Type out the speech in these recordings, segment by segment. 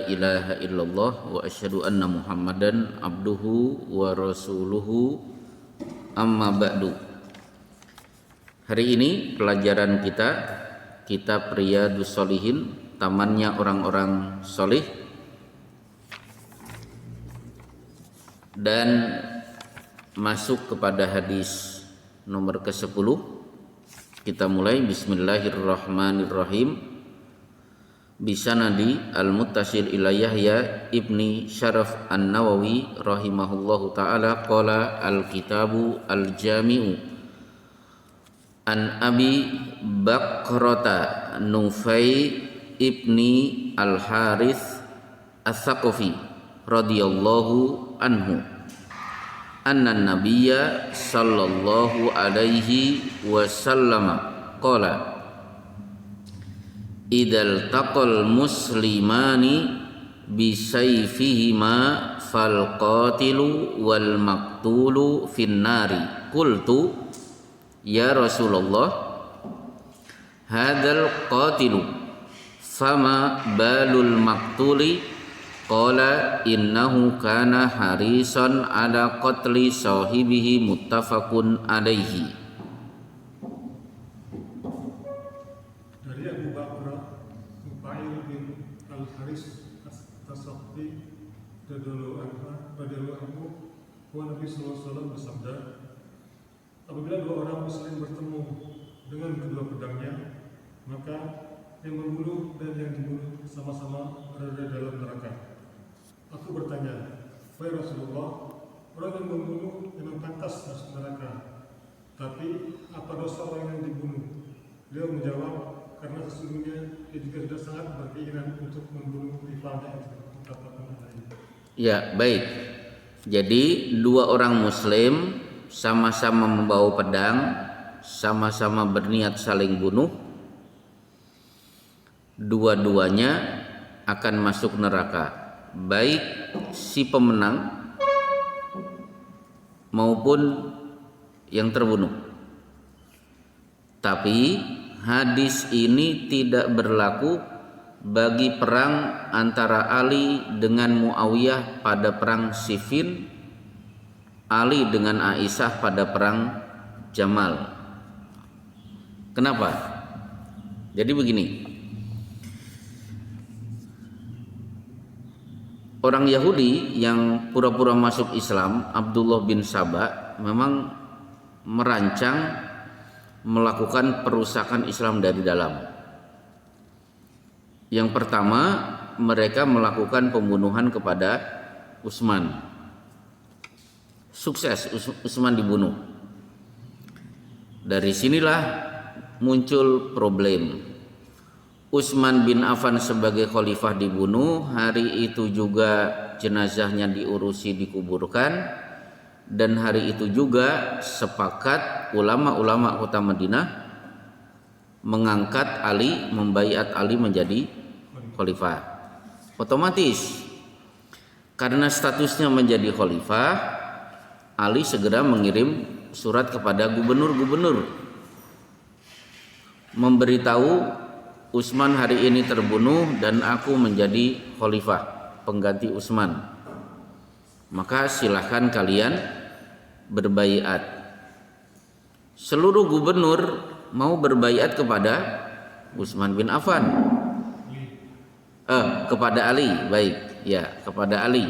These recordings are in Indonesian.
ilaha illallah wa asyhadu anna Muhammadan abduhu wa rasuluhu amma ba'du. Hari ini pelajaran kita kitab Riyadhus Shalihin, tamannya orang-orang solih, dan masuk kepada hadis nomor ke-10. Kita mulai. Bismillahirrahmanirrahim. Bisanadi al-muttasil ila Yahya ibni Syaraf an-Nawawi rahimahullahu ta'ala qala al-kitabu al-jami'u an Abi Bakrata Nufai ibni al-Harith as-Saqafi radhiyallahu anhu anna nabiyya sallallahu alaihi wasallam qala idal taqal muslimani bisayfihima fal qatilu wal maqtulu finnari. Qultu ya Rasulullah, hadzal qatilu fama balul maqtuli? Qala innahu kana harisan ala qatli sahibihi muttafaqun alaihi. Dari Abu Bakr Nufai bin al-Harith as-Saqafi radhiyallahu anhu, bahwa Nabi SAW bersabda, apabila dua orang muslim bertemu dengan kedua pedangnya, maka yang membunuh dan yang dibunuh sama-sama berada dalam neraka. Aku bertanya, wahai Rasulullah, orang yang membunuh memang pantas masuk neraka, tapi apa dosa orang yang dibunuh? Beliau menjawab, karena sesungguhnya dia juga sudah sangat berkeinginan untuk membunuh rivalnya itu. Ya, baik. Jadi dua orang muslim sama-sama membawa pedang, sama-sama berniat saling bunuh, dua-duanya akan masuk neraka, baik si pemenang maupun yang terbunuh. Tapi hadis ini tidak berlaku bagi perang antara Ali dengan Muawiyah pada perang Siffin, Ali dengan Aisyah pada perang Jamal. Kenapa? Jadi begini, orang Yahudi yang pura-pura masuk Islam, Abdullah bin Saba, memang merancang melakukan perusakan Islam dari dalam. Yang pertama, mereka melakukan pembunuhan kepada Utsman. Sukses, Utsman dibunuh. Dari sinilah muncul problem. Utsman bin Affan sebagai khalifah dibunuh, hari itu juga jenazahnya diurusi, dikuburkan, dan hari itu juga sepakat ulama-ulama kota Madinah mengangkat Ali, membaiat Ali menjadi khalifah. Otomatis karena statusnya menjadi khalifah, Ali segera mengirim surat kepada gubernur-gubernur memberitahu Utsman hari ini terbunuh dan aku menjadi khalifah pengganti Utsman. Maka silahkan kalian berbaiat. Seluruh gubernur mau berbaiat kepada Utsman bin Affan. Kepada Ali, baik, ya, kepada Ali.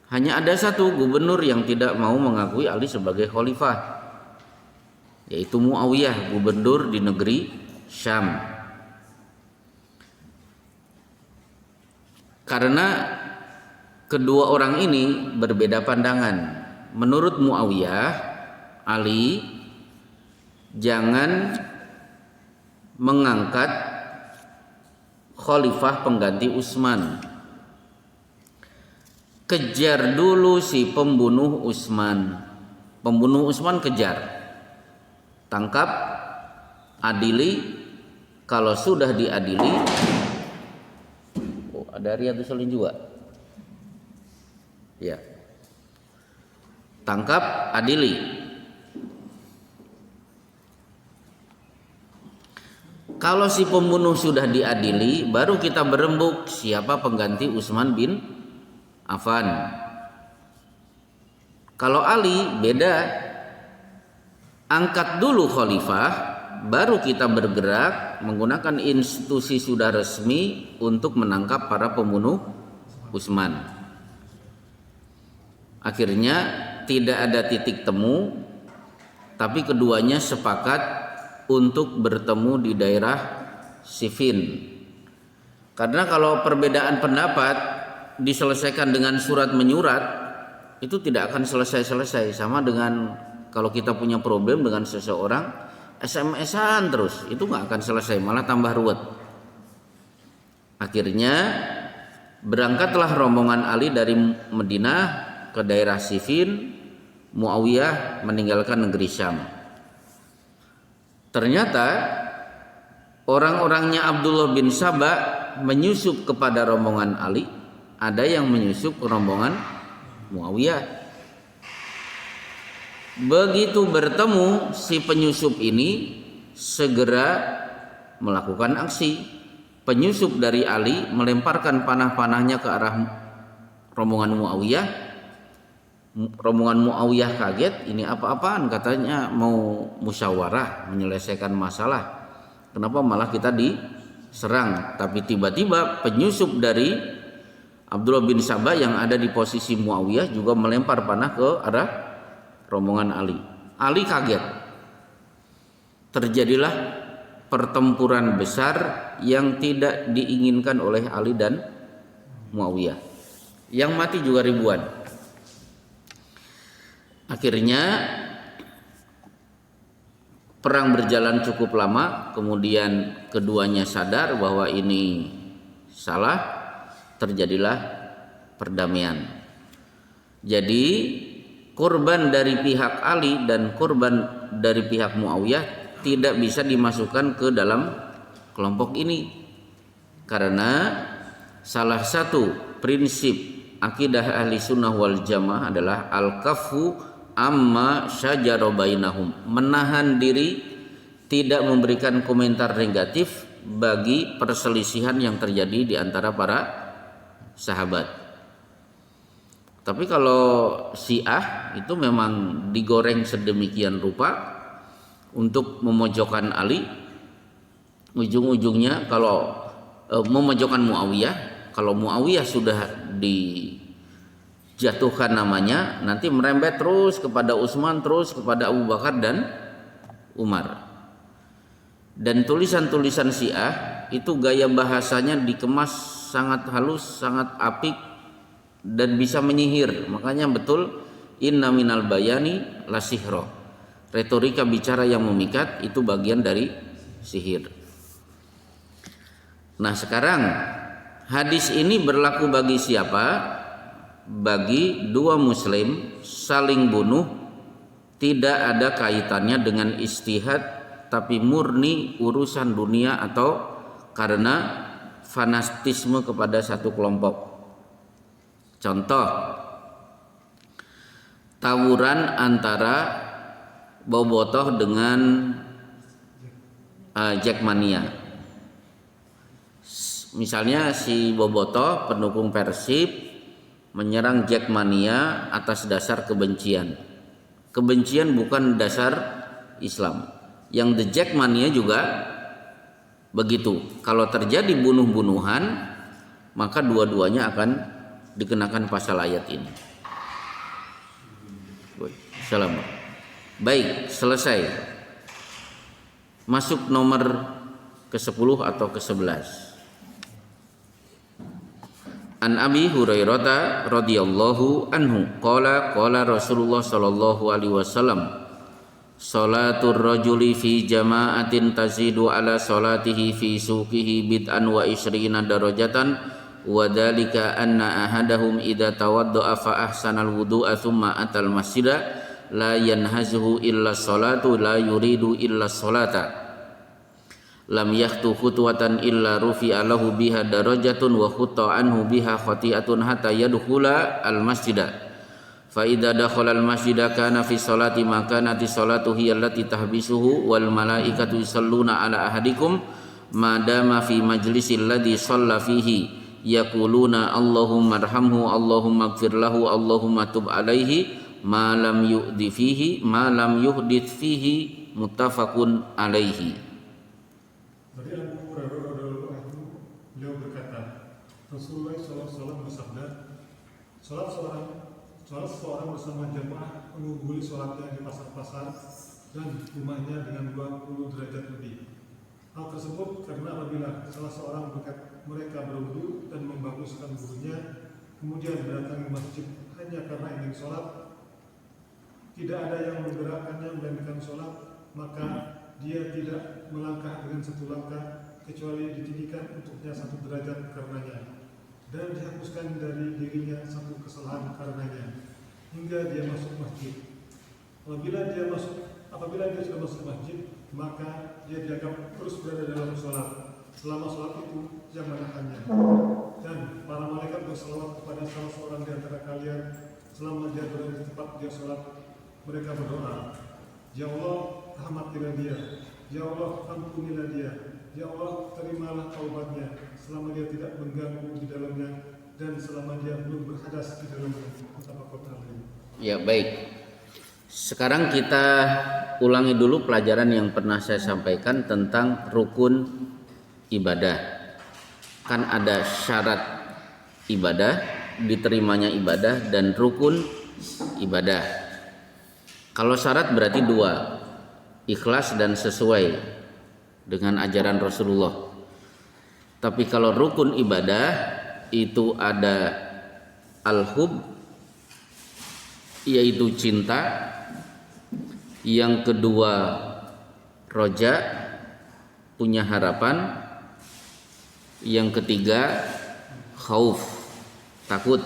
Hanya ada satu gubernur yang tidak mau mengakui Ali sebagai khalifah, yaitu Muawiyah, gubernur di negeri Syam. Karena kedua orang ini berbeda pandangan. Menurut Muawiyah, Ali jangan mengangkat khalifah pengganti Utsman. Kejar dulu si pembunuh Utsman. Pembunuh Utsman kejar, tangkap, adili. Kalau sudah diadili, ada Riyadhus Shalihin juga. Ya. Tangkap, adili. Kalau si pembunuh sudah diadili, baru kita berembuk siapa pengganti Utsman bin Affan. Kalau Ali beda, angkat dulu khalifah, baru kita bergerak menggunakan institusi sudah resmi untuk menangkap para pembunuh Utsman. Akhirnya tidak ada titik temu, tapi keduanya sepakat untuk bertemu di daerah Siffin. Karena kalau perbedaan pendapat diselesaikan dengan surat menyurat, itu tidak akan selesai-selesai. Sama dengan kalau kita punya problem dengan seseorang, SMS-an terus, itu nggak akan selesai, malah tambah ruwet. Akhirnya berangkatlah rombongan Ali dari Madinah ke daerah Siffin. Muawiyah meninggalkan negeri Syam. Ternyata orang-orangnya Abdullah bin Saba menyusup kepada rombongan Ali, ada yang menyusup ke rombongan Muawiyah. Begitu bertemu, si penyusup ini segera melakukan aksi. Penyusup dari Ali melemparkan panah-panahnya ke arah rombongan Muawiyah. Rombongan Muawiyah kaget, ini apa-apaan, katanya mau musyawarah menyelesaikan masalah, kenapa malah kita diserang. Tapi tiba-tiba penyusup dari Abdullah bin Sabah yang ada di posisi Muawiyah juga melempar panah ke arah rombongan Ali. Ali kaget. Terjadilah pertempuran besar yang tidak diinginkan oleh Ali dan Muawiyah. Yang mati juga ribuan. Akhirnya perang berjalan cukup lama, kemudian keduanya sadar bahwa ini salah, terjadilah perdamaian. Jadi korban dari pihak Ali dan korban dari pihak Muawiyah tidak bisa dimasukkan ke dalam kelompok ini, karena salah satu prinsip akidah ahli sunnah wal jamaah adalah al-kafu amma syajara bainahum, menahan diri, tidak memberikan komentar negatif bagi perselisihan yang terjadi di antara para sahabat. Tapi kalau Syiah itu memang digoreng sedemikian rupa untuk memojokkan Ali. Ujung-ujungnya kalau memojokkan Muawiyah, kalau Muawiyah sudah dijatuhkan namanya, nanti merembet terus kepada Utsman, terus kepada Abu Bakar dan Umar. Dan tulisan-tulisan Syiah itu gaya bahasanya dikemas sangat halus, sangat apik, dan bisa menyihir. Makanya betul, inna minal bayani la sihro, retorika bicara yang memikat itu bagian dari sihir. Nah sekarang hadis ini berlaku bagi siapa? Bagi dua muslim saling bunuh, tidak ada kaitannya dengan istihad, tapi murni urusan dunia atau karena fanatisme kepada satu kelompok. Contoh, tawuran antara Bobotoh dengan Jackmania. Misalnya si Bobotoh pendukung Persib menyerang Jackmania atas dasar kebencian. Kebencian bukan dasar Islam. Yang The Jackmania juga begitu. Kalau terjadi bunuh-bunuhan, maka dua-duanya akan dikenakan pasal ayat ini. Salam. Baik, selesai. Masuk nomor ke-10 atau ke-11. An Abi Hurairah radhiyallahu anhu qala Rasulullah sallallahu alaihi wasallam salatul rajuli fi jama'atin tazidu ala salatihi fi suqihi bid'an wa ishrina darajatan wa dzalika anna ahadahum idza tawadda'a fa ahsanal wudu'a thumma atal masjida la yanhazuhu illa salatu la yuridu illa salata lam yakhtu khutwatan illa rufi'a lahu biha darajatun wa khutta anhu biha khati'atun hatta yadkhula al masjida fa idza dakhala al masjida kana fi salati ma kanati salatu hiya allati tahbisuhu wal malaikatu yusalluna ala ahadikum madama fi majlisil ladzi shalla fihi yaquluna Allahumma arhamhu Allahumma ighfir lahu Allahumma tub alaihi ma lam yuhdith fihi muttafaqun alaihi. Dari Abu Hurairah radhiyallahu anhu, beliau berkata, Rasulullah SAW bersabda, salat seorang bersama jamaah mengungguli salatnya di pasar-pasar dan rumahnya dengan 20 derajat lebih. Hal tersebut karena apabila salah seorang mereka berwudu dan membaguskan wudunya, kemudian mendatangi masjid hanya karena ingin sholat, tidak ada yang menggerakkannya melainkan sholat, maka dia tidak melangkah dengan satu langkah kecuali ditinggikan untuknya 1 derajat karenanya, dan dihapuskan dari dirinya 1 kesalahan karenanya, hingga dia masuk masjid. Apabila dia sudah masuk masjid, maka dia dianggap terus berada dalam sholat selama sholat itu yang menahannya. Dan para malaikat berselawat kepada salah seorang di antara kalian selama dia berada di tempat dia sholat. Mereka berdoa, Ya Allah, rahmatilah dia, Ya Allah, ampunilah dia, Ya Allah, terimalah taubatnya selama dia tidak mengganggu di dalamnya dan selama dia belum berhadas di dalamnya. Ya, baik. Sekarang kita ulangi dulu pelajaran yang pernah saya sampaikan tentang rukun ibadah. Kan ada syarat ibadah, diterimanya ibadah, dan rukun ibadah. Kalau syarat berarti 2, ikhlas dan sesuai dengan ajaran Rasulullah. Tapi kalau rukun ibadah itu ada al-hub, yaitu cinta. Yang kedua roja, punya harapan. Yang ketiga khauf, takut.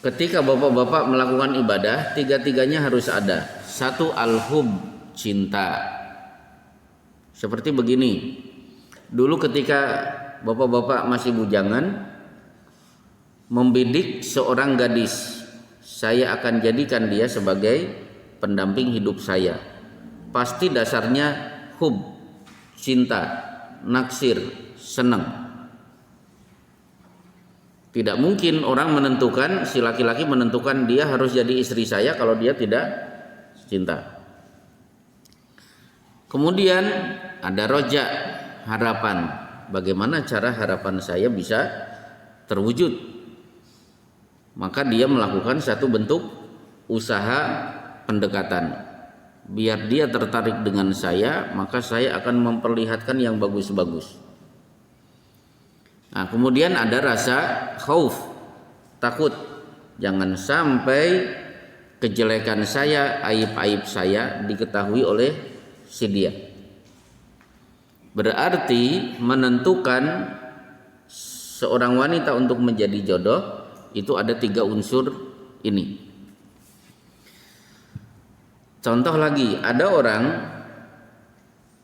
Ketika bapak-bapak melakukan ibadah, 3-tiganya harus ada. 1 al-hub, cinta. Seperti begini, dulu ketika bapak-bapak masih bujangan, membidik seorang gadis, saya akan jadikan dia sebagai pendamping hidup saya. Pasti dasarnya hub, cinta, naksir, senang. Tidak mungkin orang menentukan, si laki-laki menentukan dia harus jadi istri saya kalau dia tidak cinta. Kemudian ada roja, harapan. Bagaimana cara harapan saya bisa terwujud? Maka dia melakukan satu bentuk usaha pendekatan. Biar dia tertarik dengan saya, maka saya akan memperlihatkan yang bagus-bagus. Nah, kemudian ada rasa khauf, takut. Jangan sampai kejelekan saya, aib-aib saya diketahui oleh si dia. Berarti menentukan seorang wanita untuk menjadi jodoh itu ada 3 unsur ini. Contoh lagi, ada orang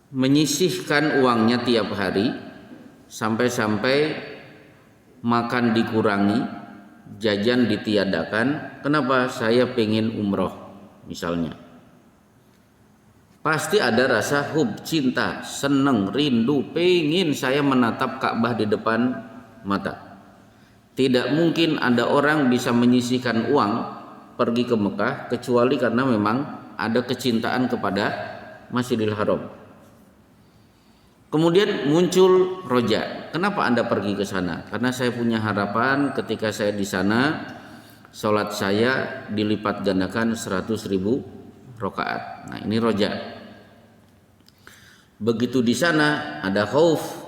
menyisihkan uangnya tiap hari, sampai-sampai makan dikurangi, jajan ditiadakan. Kenapa? Saya pengen umroh misalnya. Pasti ada rasa hub, cinta, senang, rindu, pengen saya menatap Ka'bah di depan mata. Tidak mungkin ada orang bisa menyisihkan uang pergi ke Mekah kecuali karena memang ada kecintaan kepada Masjidil Haram. Kemudian muncul roja. Kenapa Anda pergi ke sana? Karena saya punya harapan ketika saya di sana, sholat saya dilipat gandakan 100.000 rakaat. Nah, ini roja. Begitu di sana ada khauf.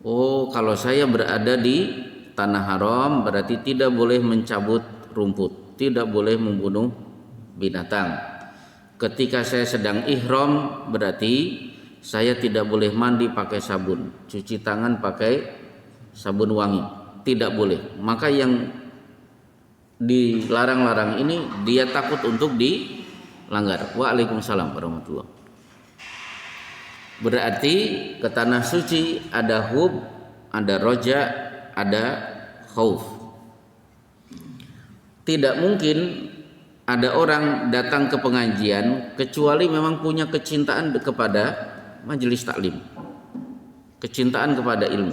Oh, kalau saya berada di tanah haram berarti tidak boleh mencabut rumput, tidak boleh membunuh binatang. Ketika saya sedang ihram berarti saya tidak boleh mandi pakai sabun, cuci tangan pakai sabun wangi, tidak boleh. Maka yang dilarang-larang ini dia takut untuk dilanggar. Waalaikumsalam warahmatullahi. Berarti ke tanah suci ada hub, ada roja, ada khauf. Tidak mungkin ada orang datang ke pengajian kecuali memang punya kecintaan kepada majelis taklim, kecintaan kepada ilmu.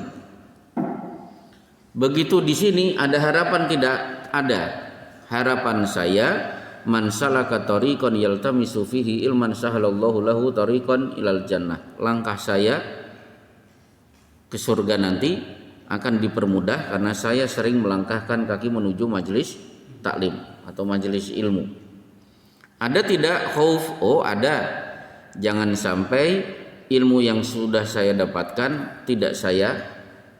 Begitu di sini ada harapan tidak? Ada. Harapan saya, man salaka tariqan yaltamisu fihi ilman sahalallahu lahu tariqan ilal jannah. Langkah saya ke surga nanti akan dipermudah karena saya sering melangkahkan kaki menuju majelis taklim atau majelis ilmu. Ada tidak khauf? Oh, ada. Jangan sampai ilmu yang sudah saya dapatkan tidak saya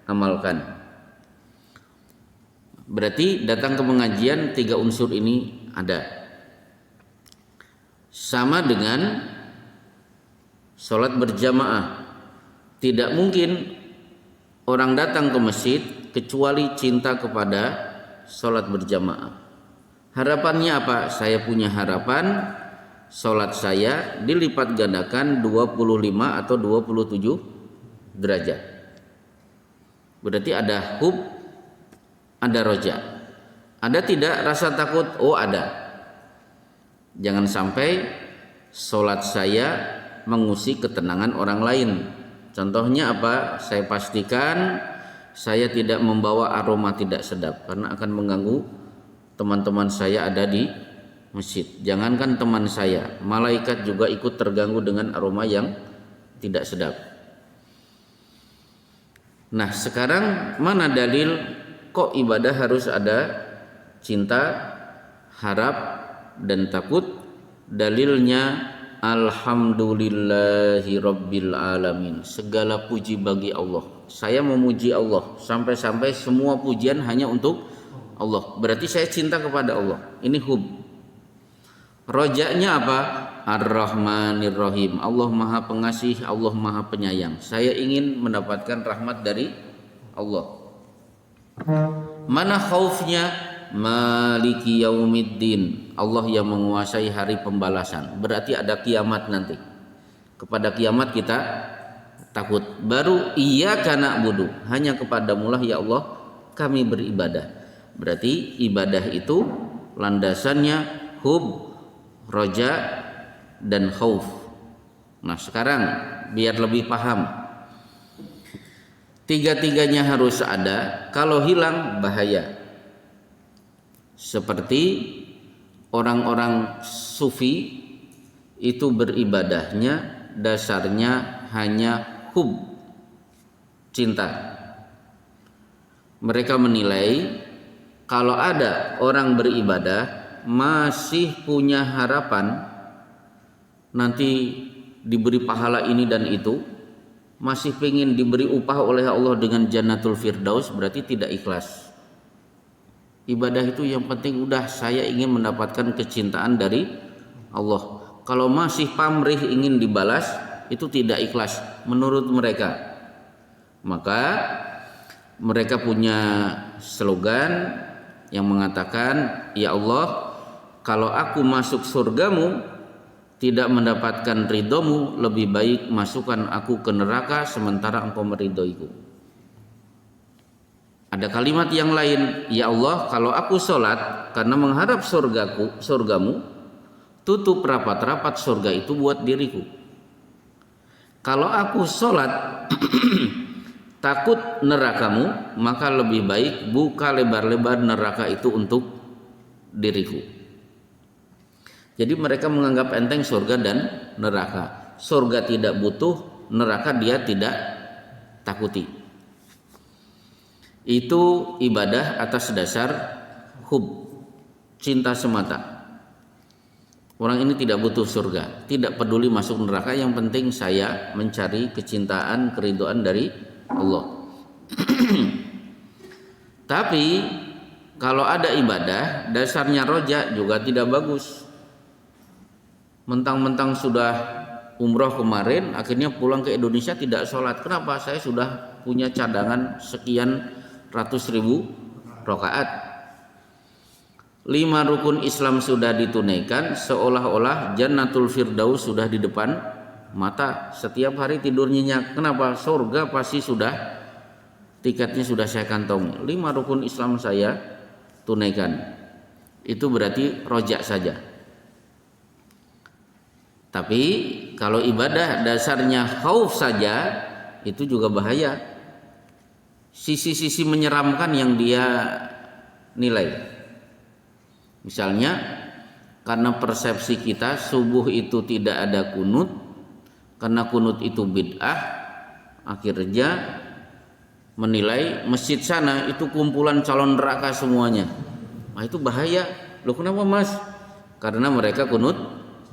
amalkan. Berarti datang ke pengajian 3 unsur ini ada. Sama dengan sholat berjamaah. Tidak mungkin orang datang ke masjid kecuali cinta kepada sholat berjamaah. Harapannya apa? Saya punya harapan sholat saya dilipat gandakan 25 atau 27 derajat. Berarti ada hub, ada roja. Ada tidak rasa takut? Oh, ada. Jangan sampai sholat saya mengusik ketenangan orang lain. Contohnya apa? Saya pastikan saya tidak membawa aroma tidak sedap karena akan mengganggu teman-teman saya ada di masjid. Jangankan teman saya, malaikat juga ikut terganggu dengan aroma yang tidak sedap. Nah, sekarang mana dalil kok ibadah harus ada cinta, harap, dan takut? Dalilnya alhamdulillahi rabbil alamin. Segala puji bagi Allah. Saya memuji Allah sampai-sampai semua pujian hanya untuk Allah. Berarti saya cinta kepada Allah. Ini hub. Rojaknya apa? Ar-Rahmanir Rahim. Allah Maha Pengasih, Allah Maha Penyayang. Saya ingin mendapatkan rahmat dari Allah. Mana khaufnya? Maliki yaumiddin. Allah yang menguasai hari pembalasan. Berarti ada kiamat nanti. Kepada kiamat kita takut. Baru iyyaka na'budu. Hanya kepadamu lah ya Allah kami beribadah. Berarti ibadah itu landasannya hub, roja, dan khauf. Nah, sekarang biar lebih paham. Tiga-tiganya harus ada. Kalau hilang bahaya. Seperti orang-orang sufi itu beribadahnya dasarnya hanya hub, cinta. Mereka menilai kalau ada orang beribadah masih punya harapan nanti diberi pahala ini dan itu, masih ingin diberi upah oleh Allah dengan Jannatul Firdaus, berarti tidak ikhlas. Ibadah itu yang penting udah saya ingin mendapatkan kecintaan dari Allah. Kalau masih pamrih ingin dibalas, itu tidak ikhlas menurut mereka. Maka mereka punya slogan yang mengatakan, ya Allah, kalau aku masuk surgamu tidak mendapatkan ridhomu, lebih baik masukkan aku ke neraka sementara engkau meridhoiku. Ada kalimat yang lain, ya Allah, kalau aku sholat karena mengharap surgamu, tutup rapat-rapat surga itu buat diriku. Kalau aku sholat takut nerakamu, maka lebih baik buka lebar-lebar neraka itu untuk diriku. Jadi mereka menganggap enteng surga dan neraka. Surga tidak butuh, neraka dia tidak takuti. Itu ibadah atas dasar hub, cinta semata. Orang ini tidak butuh surga, tidak peduli masuk neraka, yang penting saya mencari kecintaan, keridhaan dari Allah. Tapi kalau ada ibadah dasarnya roja juga tidak bagus. Mentang-mentang sudah umroh kemarin, akhirnya pulang ke Indonesia tidak sholat. Kenapa? Saya sudah punya cadangan sekian ratus ribu rakaat. 5 rukun Islam sudah ditunaikan, seolah-olah Jannatul Firdaus sudah di depan mata. Setiap hari tidur nyenyak. Kenapa? Surga pasti sudah, tiketnya sudah saya kantongi. 5 rukun Islam saya tunaikan. itu berarti rojak saja. Tapi kalau ibadah dasarnya khauf saja, itu juga bahaya. Sisi-sisi menyeramkan yang dia nilai. Misalnya karena persepsi kita subuh itu tidak ada kunut, karena kunut itu bid'ah, akhirnya menilai masjid sana itu kumpulan calon neraka semuanya. Nah itu bahaya. Loh kenapa mas? Karena mereka kunut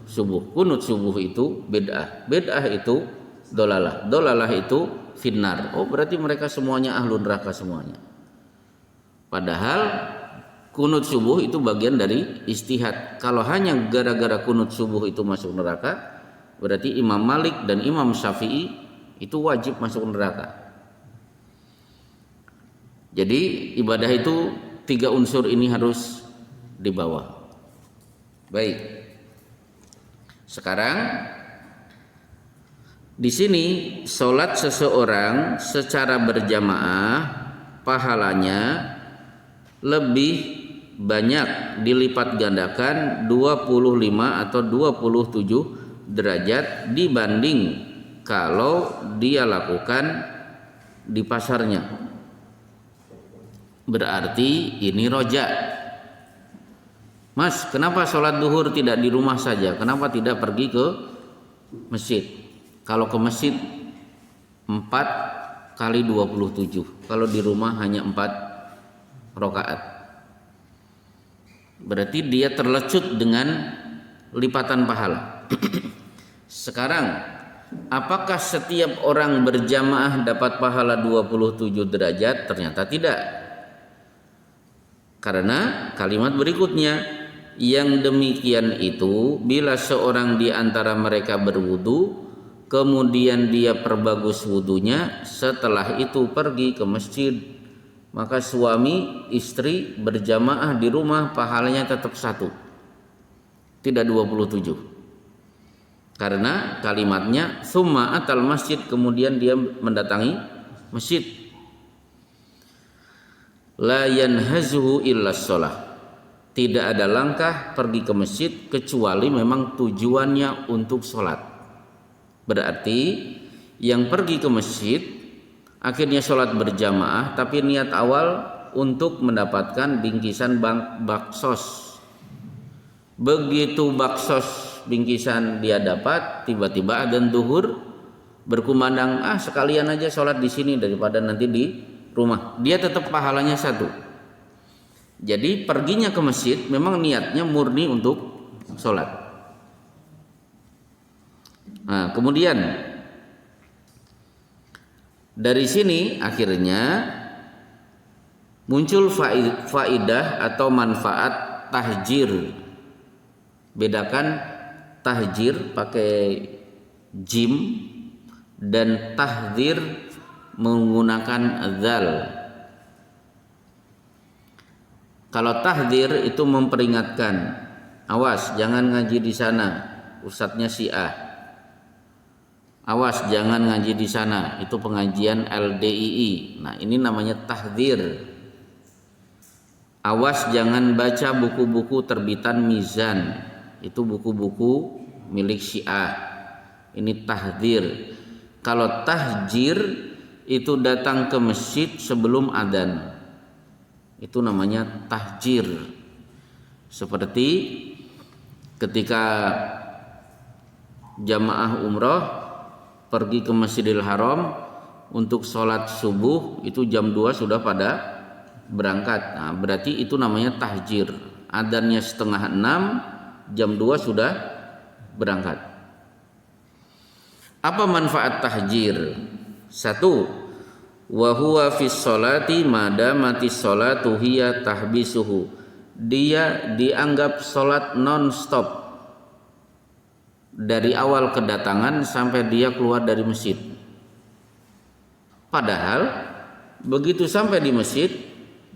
subuh. Kunut subuh itu bid'ah. Bid'ah itu dolalah. Dolalah itu finnar. Oh berarti mereka semuanya ahlu neraka semuanya. Padahal kunut subuh itu bagian dari ijtihad. Kalau hanya gara-gara kunut subuh itu masuk neraka, berarti Imam Malik dan Imam Syafi'i itu wajib masuk neraka. Jadi ibadah itu 3 unsur ini harus dibawa. Baik. Sekarang di sini sholat seseorang secara berjamaah pahalanya lebih banyak dilipat gandakan 25 atau 27 derajat dibanding kalau dia lakukan di pasarnya. Berarti ini rojak. Mas, kenapa sholat duhur tidak di rumah saja? Kenapa tidak pergi ke masjid? Kalau ke masjid 4 kali 27. Kalau di rumah hanya 4 rakaat. Berarti dia terlecut dengan lipatan pahala. Sekarang, apakah setiap orang berjamaah dapat pahala 27 derajat? Ternyata tidak. Karena kalimat berikutnya, yang demikian itu bila seorang di antara mereka berwudu, kemudian dia perbagus wudunya, setelah itu pergi ke masjid, maka suami istri berjamaah di rumah pahalanya tetap 1, tidak 27. Karena kalimatnya summa atal masjid, kemudian dia mendatangi masjid. La yanhazuhu illa shalah, tidak ada langkah pergi ke masjid kecuali memang tujuannya untuk sholat. Berarti yang pergi ke masjid akhirnya sholat berjamaah tapi niat awal untuk mendapatkan bingkisan baksos. Begitu baksos bingkisan dia dapat, tiba-tiba adzan duhur berkumandang, sekalian aja sholat di sini daripada nanti di rumah. Dia tetap pahalanya 1. Jadi perginya ke masjid memang niatnya murni untuk sholat. Nah, kemudian dari sini akhirnya muncul faidah atau manfaat tahjir. Bedakan tahjir pakai jim dan tahdzir menggunakan dzal. Kalau tahdzir itu memperingatkan, awas jangan ngaji di sana, ustadznya Syiah. Awas jangan ngaji di sana, itu pengajian LDII. Nah, ini namanya tahdzir. Awas jangan baca buku-buku terbitan Mizan, itu buku-buku milik Syiah. Ini tahdzir. Kalau tahjir itu datang ke masjid sebelum adzan, itu namanya tahjir. Seperti ketika jamaah umroh pergi ke Masjidil Haram untuk sholat subuh, itu jam 2 sudah pada berangkat. Nah, berarti itu namanya tahjir. Adzannya 5:30, jam 2 sudah berangkat. Apa manfaat tahjir? 1, wa huwa fis sholati madamati sholatu hiya tahbisuhu. Dia dianggap sholat non-stop dari awal kedatangan sampai dia keluar dari masjid. Padahal begitu sampai di masjid,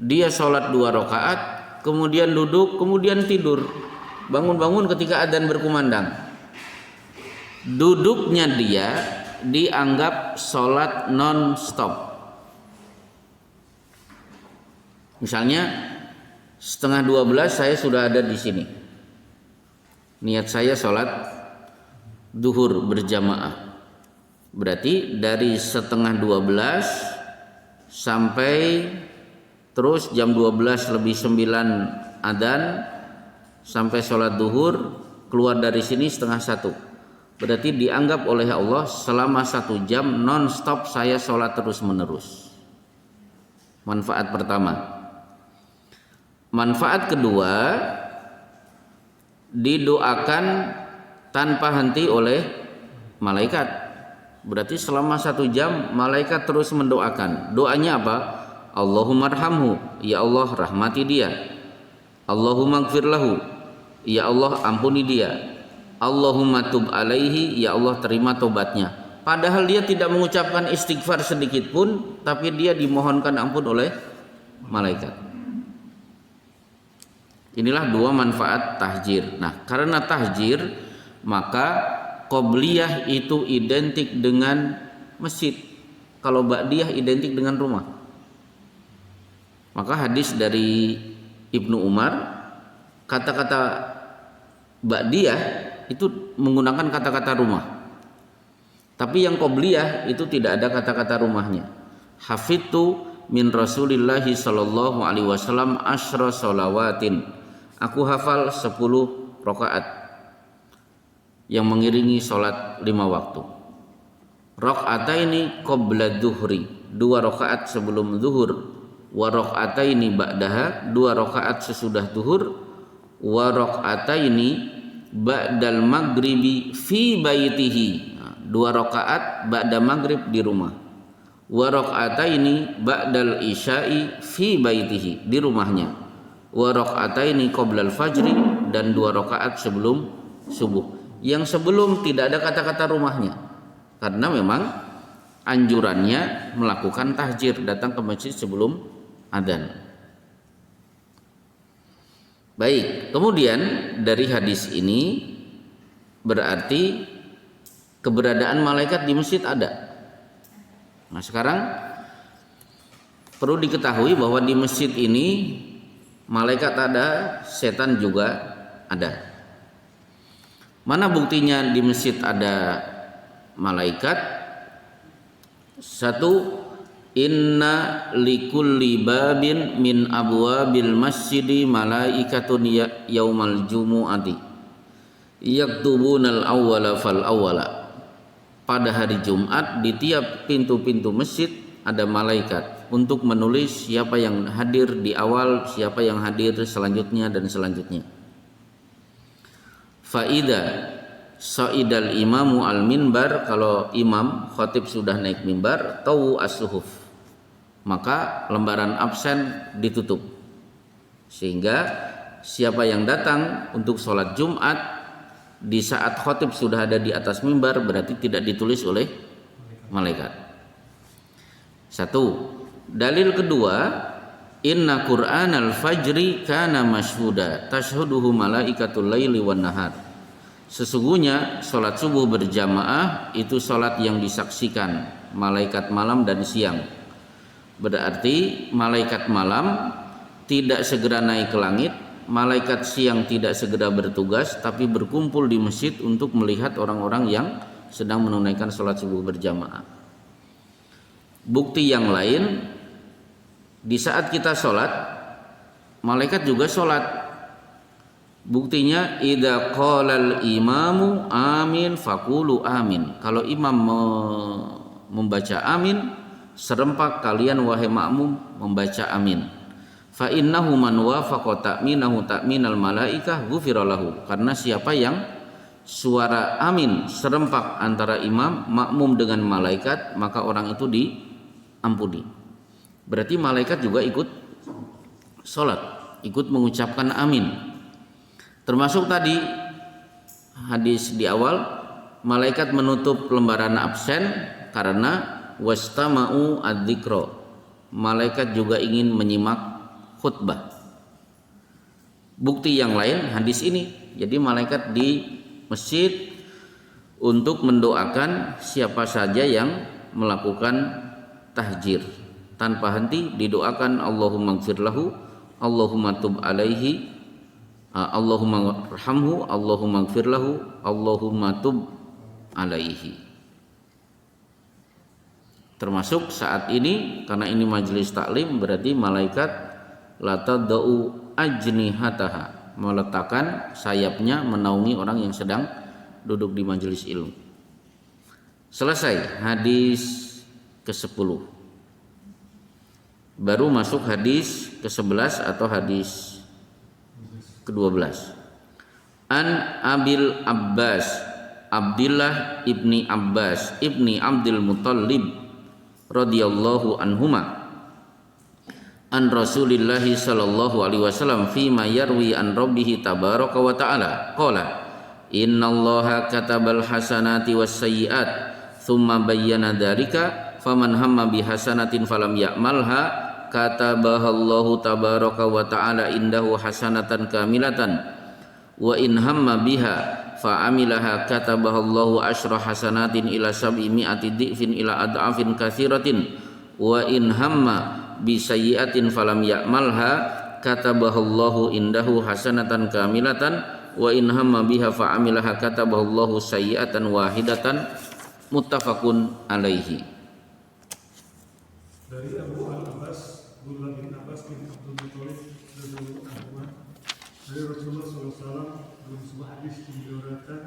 dia sholat 2 rakaat, kemudian duduk, kemudian tidur. Bangun-bangun ketika adzan berkumandang. Duduknya dia dianggap sholat non-stop. Misalnya setengah 12 saya sudah ada di sini. Niat saya sholat duhur berjamaah. Berarti dari setengah 12 sampai terus jam 12 lebih 9 adzan sampai sholat duhur, keluar dari sini setengah 1. Berarti dianggap oleh Allah selama 1 jam non-stop saya sholat terus menerus. Manfaat pertama. Manfaat kedua, didoakan tanpa henti oleh malaikat. Berarti selama 1 jam malaikat terus mendoakan. Doanya apa? Allahumma arhamhu, ya Allah rahmati dia. Allahumma gfir lahu, ya Allah ampuni dia. Allahumma tub alaihi, ya Allah terima tobatnya. Padahal dia tidak mengucapkan istighfar sedikit pun, tapi dia dimohonkan ampun oleh malaikat. Inilah 2 manfaat tahjir. Nah, karena tahjir, maka qobliyah itu identik dengan masjid. Kalau ba'diyah identik dengan rumah. Maka hadis dari Ibnu Umar, kata-kata ba'diyah itu menggunakan kata-kata rumah. Tapi yang qobliyah itu tidak ada kata-kata rumahnya. Hafidtu min Rasulillahi sallallahu alaihi wasallam asyra shalawatin. Aku hafal 10 rakaat yang mengiringi sholat 5 waktu. Raka'ataini qabla dhuhri, 2 rakaat sebelum zuhur. Wa raka'ataini ba'daha, 2 rakaat sesudah zuhur. Wa raka'ataini ba'dal maghribi fi baitihi, 2 rakaat ba'da maghrib di rumah. Wa raka'ataini ba'dal isya'i fi baitihi, di rumahnya. Wa raka'ataini qoblal fajri, dan 2 rakaat sebelum subuh. Yang sebelum tidak ada kata-kata rumahnya, karena memang anjurannya melakukan tahjir, datang ke masjid sebelum adzan. Baik, kemudian dari hadis ini berarti keberadaan malaikat di masjid ada. Nah, sekarang perlu diketahui bahwa di masjid ini malaikat ada, setan juga ada. Mana buktinya di masjid ada malaikat? 1, inna likulli babin min abwabil masjidi malaikatun yaumal jumu'ati yaktubunal awwala fal awwala. Pada hari Jumat di tiap pintu-pintu masjid ada malaikat untuk menulis siapa yang hadir di awal, siapa yang hadir selanjutnya dan selanjutnya. Faida sa'idal imamu al minbar, kalau imam khatib sudah naik mimbar, tawu as-suhuf, maka lembaran absen ditutup, sehingga siapa yang datang untuk sholat Jumat di saat khatib sudah ada di atas mimbar berarti tidak ditulis oleh malaikat. 1. Dalil kedua, inna Qur'anal fajri kana mashhuda tashhuduhu malaikatul laili wan nahar. Sesungguhnya salat subuh berjamaah itu salat yang disaksikan malaikat malam dan siang. Berarti malaikat malam tidak segera naik ke langit, malaikat siang tidak segera bertugas, tapi berkumpul di masjid untuk melihat orang-orang yang sedang menunaikan salat subuh berjamaah. Bukti yang lain, di saat kita sholat, malaikat juga sholat. Buktinya, idza qalal imamu amin faqulu amin. Kalau imam membaca amin, serempak kalian wahai makmum membaca amin. Fa innahu man wafaqa ta'minahu ta'minal malaikah ghufira lahu. Karena siapa yang suara amin serempak antara imam makmum dengan malaikat, maka orang itu diampuni. Berarti malaikat juga ikut sholat, ikut mengucapkan amin. Termasuk tadi hadis di awal, malaikat menutup lembaran absen karena wastama'u adzikra. Malaikat juga ingin menyimak khutbah. Bukti yang lain hadis ini. Jadi malaikat di masjid untuk mendoakan siapa saja yang melakukan tahjir. Tanpa henti didoakan Allahumma gfir lahu, Allahumma tub alaihi, Allahumma arhamhu, Allahumma ighfir lahu, Allahumma tub alaihi. Termasuk saat ini, karena ini majelis taklim, berarti malaikat la tadau ajnihataha, meletakkan sayapnya menaungi orang yang sedang duduk di majelis ilmu. Selesai hadis ke-10. Baru masuk hadis ke-11 atau hadis ke-12. An Abil Abbas Abdillah ibni Abbas ibni Abdul Muttalib radhiyallahu anhuma an Rasulillahi sallallahu alaihi wasallam fi ma yarwi an rabbih tabaraka wa ta'ala qala innallaha katabal hasanati was sayyi'at thumma bayyana dzalika faman hamma bi hasanatin falam ya'malha katabahallahu tabaraka wa ta'ala indahu hasanatan kamilatan wa in hamma biha fa'amilaha katabahallahu asyra hasanatin ila sab'i mi'ati dhi'fin ila ad'afin katsiratin wa in hamma bi sayyi'atin falam ya'malha katabahallahu indahu hasanatan kamilatan wa in hamma biha fa'amilaha katabahallahu sayyi'atan wahidatan. Muttafaqun alaihi. Dari Abu Al-Abbas Abdullah bin Abbas bin Abdul Muttalib radhiyallahu anhu, dari Rasulullah SAW dalam sebuah hadis yang diriwayatkan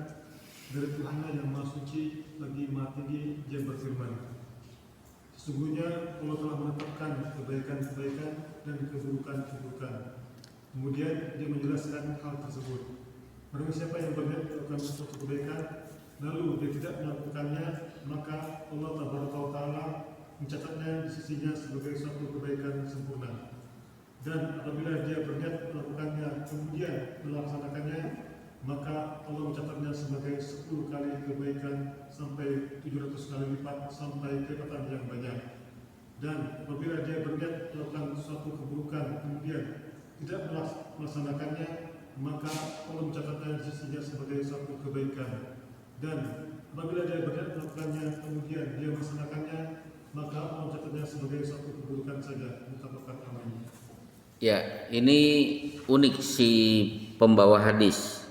dari Tuhannya yang Maha Suci lagi Maha Tinggi, dia berfirman, sesungguhnya Allah telah menetapkan kebaikan-kebaikan dan keburukan-keburukan. Kemudian dia menjelaskan hal tersebut. Barang siapa yang berniat melakukan suatu kebaikan lalu dia tidak melakukannya, maka Allah Ta'ala mencatatnya di sisinya sebagai suatu kebaikan sempurna. Dan apabila dia berniat melakukannya kemudian melaksanakannya, maka Allah mencatatnya sebagai 10 kali kebaikan sampai 700 kali lipat sampai kelipatan yang banyak. Dan apabila dia berniat melakukan suatu keburukan kemudian tidak melaksanakannya, maka Allah mencatatnya di sisinya sebagai suatu kebaikan. Dan apabila dia berniat melakukannya kemudian dia melaksanakannya, maka Allah mencatatnya sebagai suatu keburukan saja. Muttafaqun alaihi. Ya, ini unik si pembawa hadis.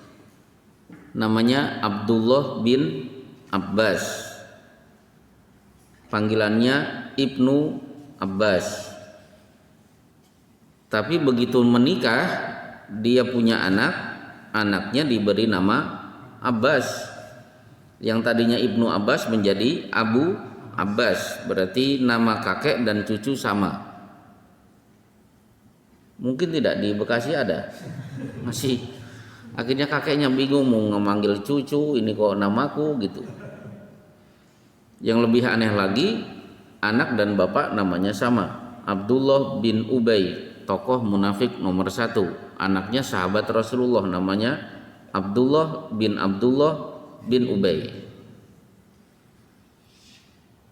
Namanya Abdullah bin Abbas. Panggilannya Ibnu Abbas. Tapi begitu menikah, dia punya anak, anaknya diberi nama Abbas. Yang tadinya Ibnu Abbas menjadi Abu Abbas, berarti nama kakek dan cucu sama. Mungkin tidak di Bekasi ada, masih. Akhirnya kakeknya bingung mau memanggil cucu, ini kok namaku gitu. Yang lebih aneh lagi, anak dan bapak namanya sama. Abdullah bin Ubay, tokoh munafik nomor 1. Anaknya sahabat Rasulullah, namanya Abdullah bin Ubay.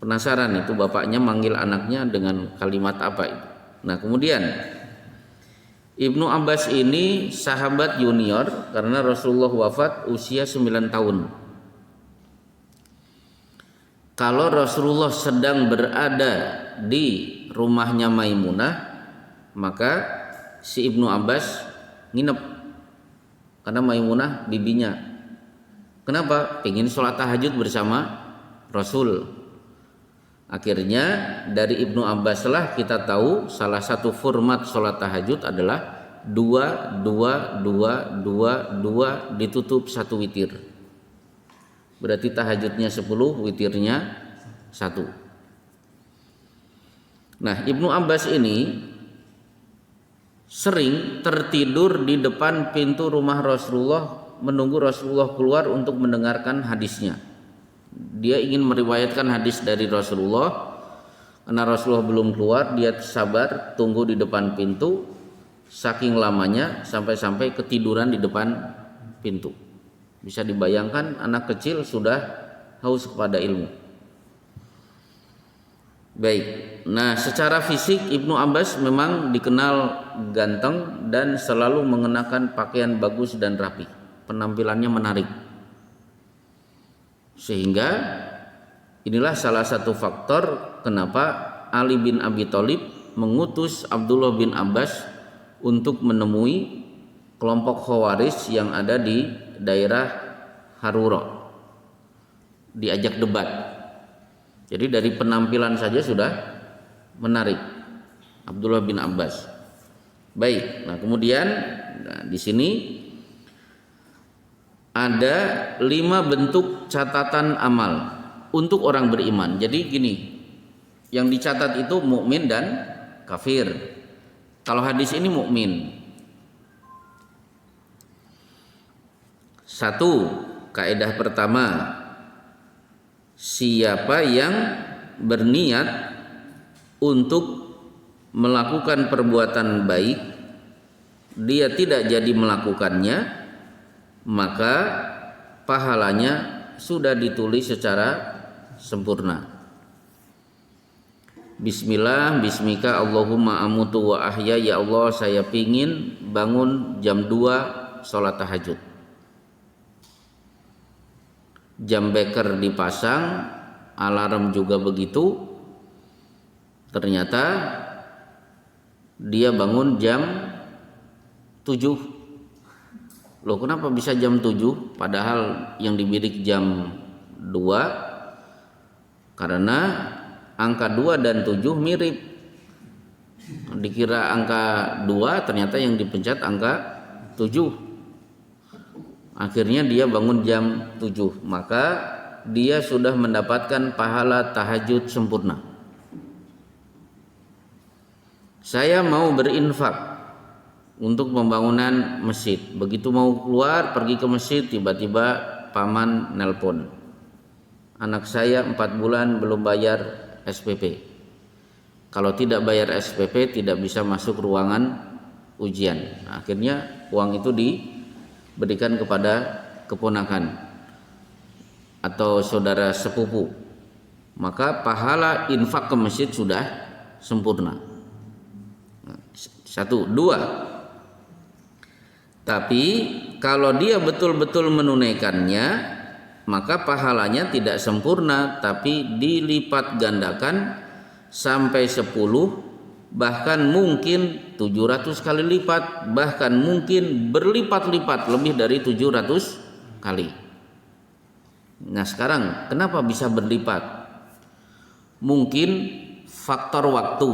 Penasaran itu bapaknya manggil anaknya dengan kalimat apa itu. Nah kemudian Ibnu Abbas ini sahabat junior karena Rasulullah wafat usia 9 tahun. Kalau Rasulullah sedang berada di rumahnya Maimunah, maka si Ibnu Abbas nginep karena Maimunah bibinya. Kenapa? Pengen sholat tahajud bersama Rasul. Akhirnya dari Ibnu Abbas lah kita tahu salah satu format sholat tahajud adalah 2 ditutup 1 witir. Berarti tahajudnya 10, witirnya 1. Nah Ibnu Abbas ini sering tertidur di depan pintu rumah Rasulullah menunggu Rasulullah keluar untuk mendengarkan hadisnya. Dia ingin meriwayatkan hadis dari Rasulullah. Karena Rasulullah belum keluar, dia sabar tunggu di depan pintu. Saking lamanya sampai-sampai ketiduran di depan pintu. Bisa dibayangkan anak kecil sudah haus kepada ilmu. Baik. Nah, secara fisik Ibnu Abbas memang dikenal ganteng dan selalu mengenakan pakaian bagus dan rapi. Penampilannya menarik. Sehingga inilah salah satu faktor kenapa Ali bin Abi Thalib mengutus Abdullah bin Abbas untuk menemui kelompok Khawarij yang ada di daerah Harura. Diajak debat. Jadi dari penampilan saja sudah menarik Abdullah bin Abbas. Baik, nah kemudian di sini ada 5 bentuk catatan amal untuk orang beriman. Jadi gini, yang dicatat itu mukmin dan kafir. Kalau hadis ini mukmin. 1, kaidah pertama, siapa yang berniat untuk melakukan perbuatan baik, dia tidak jadi melakukannya, maka pahalanya sudah ditulis secara sempurna. Bismillah, bismika Allahumma amutu wa ahya, ya Allah saya pingin bangun jam 2 sholat tahajud. Jam beker dipasang, alarm juga begitu. Ternyata dia bangun jam 7. Loh, kenapa bisa jam 7 padahal yang dibidik jam 2? Karena angka 2 dan 7 mirip. Dikira angka 2, ternyata yang dipencet angka 7. Akhirnya dia bangun jam 7, maka dia sudah mendapatkan pahala tahajud sempurna. Saya mau berinfak untuk pembangunan masjid. Begitu mau keluar pergi ke masjid, tiba-tiba paman nelpon. Anak saya 4 bulan belum bayar SPP. Kalau tidak bayar SPP tidak bisa masuk ruangan ujian. Nah, akhirnya uang itu diberikan kepada keponakan atau saudara sepupu. Maka pahala infak ke masjid sudah sempurna. 1, 2. Tapi kalau dia betul-betul menunaikannya, maka pahalanya tidak sempurna, tapi dilipat gandakan sampai 10, bahkan mungkin 700 kali lipat, bahkan mungkin berlipat-lipat lebih dari 700 kali. Nah sekarang kenapa bisa berlipat? Mungkin faktor waktu.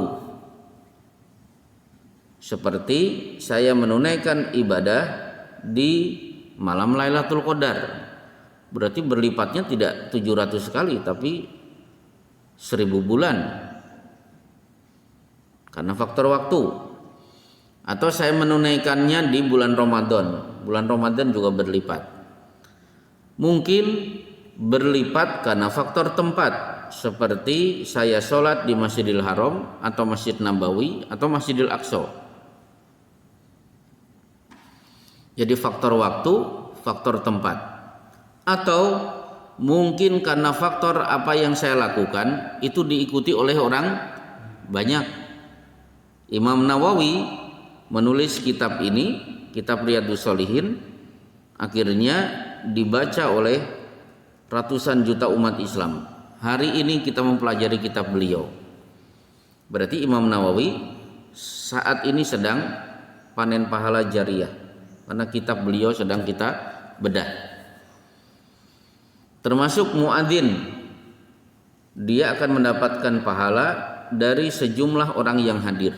Seperti saya menunaikan ibadah di malam Lailatul Qadar, berarti berlipatnya tidak 700 kali tapi 1000 bulan karena faktor waktu. Atau saya menunaikannya di bulan Ramadan juga berlipat. Mungkin berlipat karena faktor tempat, seperti saya sholat di Masjidil Haram atau Masjid Nabawi atau Masjidil Aqsa. Jadi faktor waktu, faktor tempat. Atau mungkin karena faktor apa yang saya lakukan itu diikuti oleh orang banyak. Imam Nawawi menulis kitab ini, kitab Riyadhus Shalihin, akhirnya dibaca oleh ratusan juta umat Islam. Hari ini kita mempelajari kitab beliau. Berarti Imam Nawawi saat ini sedang panen pahala jariyah, karena kitab beliau sedang kita bedah. Termasuk muadzin, dia akan mendapatkan pahala dari sejumlah orang yang hadir.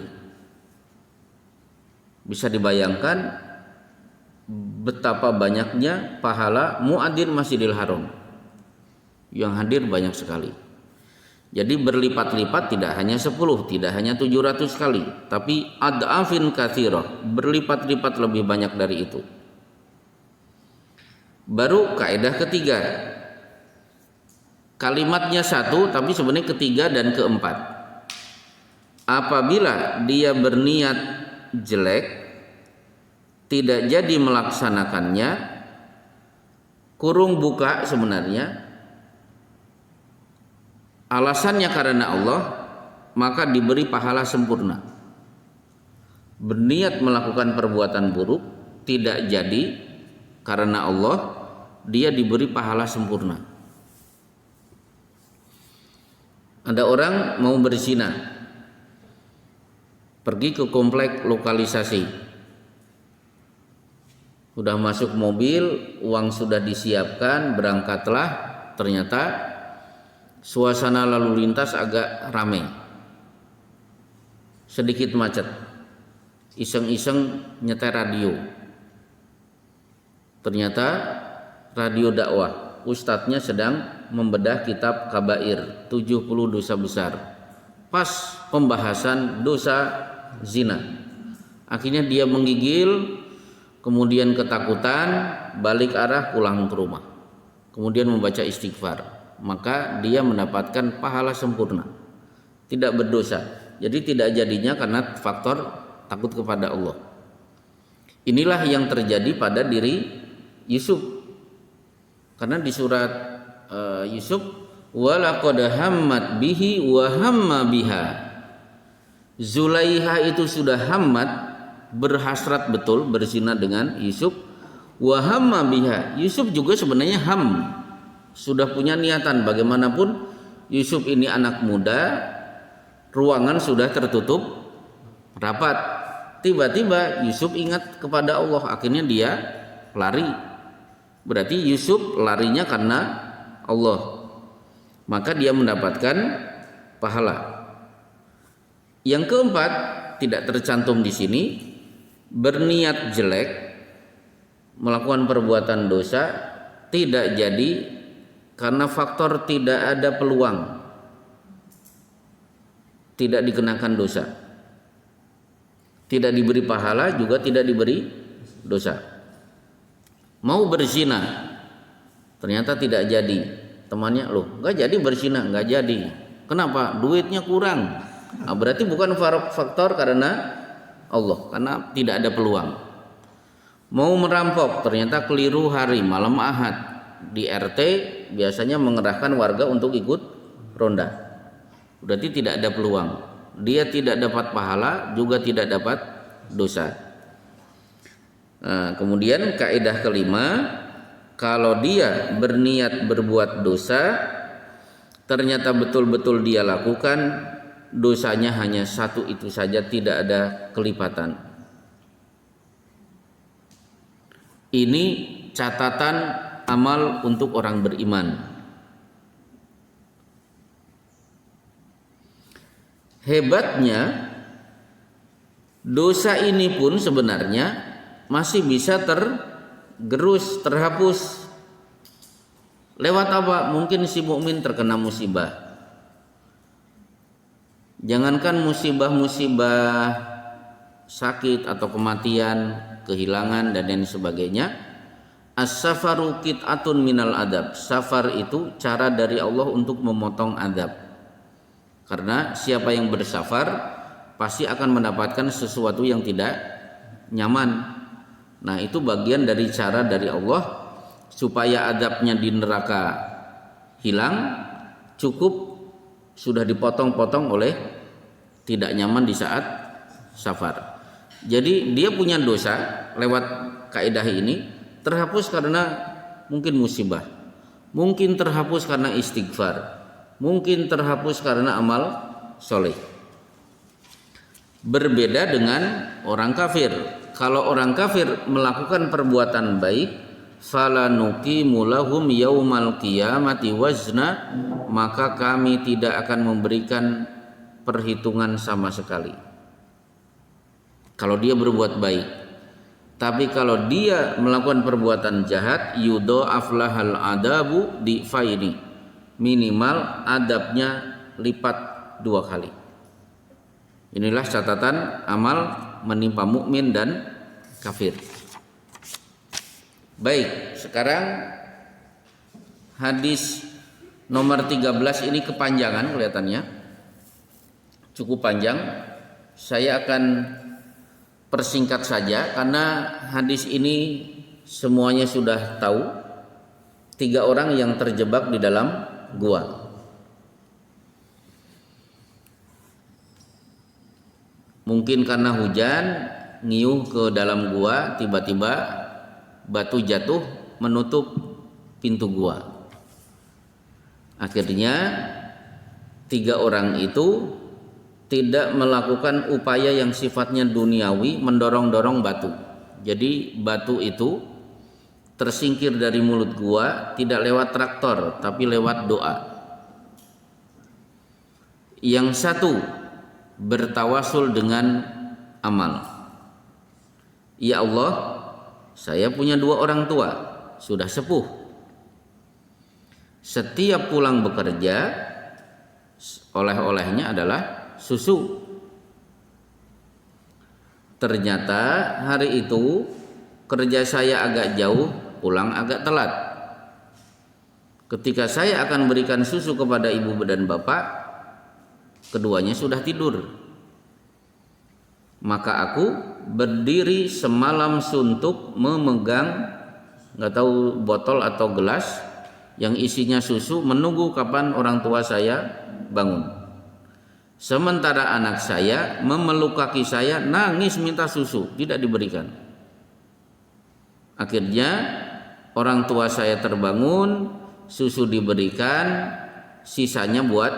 Bisa dibayangkan betapa banyaknya pahala muadzin Masjidil Haram. Yang hadir banyak sekali. Jadi berlipat-lipat, tidak hanya 10, tidak hanya 700 kali, tapi ad'afin katsirah, berlipat-lipat lebih banyak dari itu. Baru kaidah ketiga. Kalimatnya 1 tapi sebenarnya ketiga dan keempat. Apabila dia berniat jelek, tidak jadi melaksanakannya, kurung buka sebenarnya alasannya karena Allah, maka diberi pahala sempurna. Berniat melakukan perbuatan buruk, tidak jadi karena Allah, dia diberi pahala sempurna. Ada orang mau berzina, pergi ke komplek lokalisasi. Sudah masuk mobil, uang sudah disiapkan, berangkatlah. Ternyata suasana lalu lintas agak ramai, sedikit macet. Iseng-iseng nyetel radio. Ternyata radio dakwah, ustadznya sedang membedah kitab Kabair, 70 dosa besar. Pas pembahasan dosa zina. Akhirnya dia menggigil, kemudian ketakutan, balik arah pulang ke rumah. Kemudian membaca istighfar. Maka dia mendapatkan pahala sempurna. Tidak berdosa. Jadi tidak jadinya karena faktor takut kepada Allah. Inilah yang terjadi pada diri Yusuf. Karena di surat Yusuf, walaqad hammat bihi wa hamma biha. Zulaiha itu sudah hammat, berhasrat betul berzina dengan Yusuf. Wa hamma biha. Yusuf juga sebenarnya sudah punya niatan. Bagaimanapun Yusuf ini anak muda, ruangan sudah tertutup rapat. Tiba-tiba Yusuf ingat kepada Allah, akhirnya dia lari. Berarti Yusuf larinya karena Allah, maka dia mendapatkan pahala. Yang keempat, tidak tercantum di sini, berniat jelek, melakukan perbuatan dosa, tidak jadi karena faktor tidak ada peluang, tidak dikenakan dosa. Tidak diberi pahala, juga tidak diberi dosa. Mau berzina, ternyata tidak jadi. Temannya, loh nggak jadi berzina, nggak jadi. Kenapa? Duitnya kurang. Nah, berarti bukan faktor karena Allah, karena tidak ada peluang. Mau merampok, ternyata keliru hari, malam Ahad. Di RT biasanya mengerahkan warga untuk ikut ronda. Berarti tidak ada peluang. Dia tidak dapat pahala, juga tidak dapat dosa. Nah, kemudian kaidah kelima, kalau dia berniat berbuat dosa, ternyata betul-betul dia lakukan, dosanya hanya satu itu saja, tidak ada kelipatan. Ini catatan amal untuk orang beriman. Hebatnya, dosa ini pun sebenarnya masih bisa tergerus, terhapus. Lewat apa? Mungkin si mukmin terkena musibah. Jangankan musibah-musibah sakit atau kematian, kehilangan dan lain sebagainya. As-safaru qit'atun minal adab. Safar itu cara dari Allah untuk memotong adab. Karena siapa yang bersafar pasti akan mendapatkan sesuatu yang tidak nyaman. Nah, itu bagian dari cara dari Allah supaya adabnya di neraka hilang, cukup sudah dipotong-potong oleh tidak nyaman di saat safar. Jadi dia punya dosa lewat kaidah ini terhapus karena mungkin musibah, mungkin terhapus karena istighfar, mungkin terhapus karena amal soleh. Berbeda dengan orang kafir. Kalau orang kafir melakukan perbuatan baik, fala nuqimu lahum yaumal qiyamati wazna, maka kami tidak akan memberikan perhitungan sama sekali kalau dia berbuat baik. Tapi kalau dia melakukan perbuatan jahat, yudha'af lahal adabu difaini, minimal adabnya lipat 2 kali. Inilah catatan amal menimpa mukmin dan kafir. Baik, sekarang hadis nomor 13 ini kepanjangan kelihatannya, cukup panjang. Saya akan persingkat saja karena hadis ini semuanya sudah tahu. 3 orang yang terjebak di dalam gua. Mungkin karena hujan, ngiyuh ke dalam gua, tiba-tiba batu jatuh menutup pintu gua. Akhirnya 3 orang itu tidak melakukan upaya yang sifatnya duniawi, mendorong-dorong batu. Jadi batu itu tersingkir dari mulut gua tidak lewat traktor tapi lewat doa. Yang satu bertawasul dengan amal. Ya Allah, saya punya 2 orang tua, sudah sepuh. Setiap pulang bekerja, oleh-olehnya adalah susu. Ternyata hari itu kerja saya agak jauh, pulang agak telat. Ketika saya akan berikan susu kepada ibu dan bapak, keduanya sudah tidur. Maka aku berdiri semalam suntuk memegang nggak tahu botol atau gelas yang isinya susu, menunggu kapan orang tua saya bangun. Sementara anak saya memeluk kaki saya, nangis minta susu, tidak diberikan. Akhirnya orang tua saya terbangun, susu diberikan, sisanya buat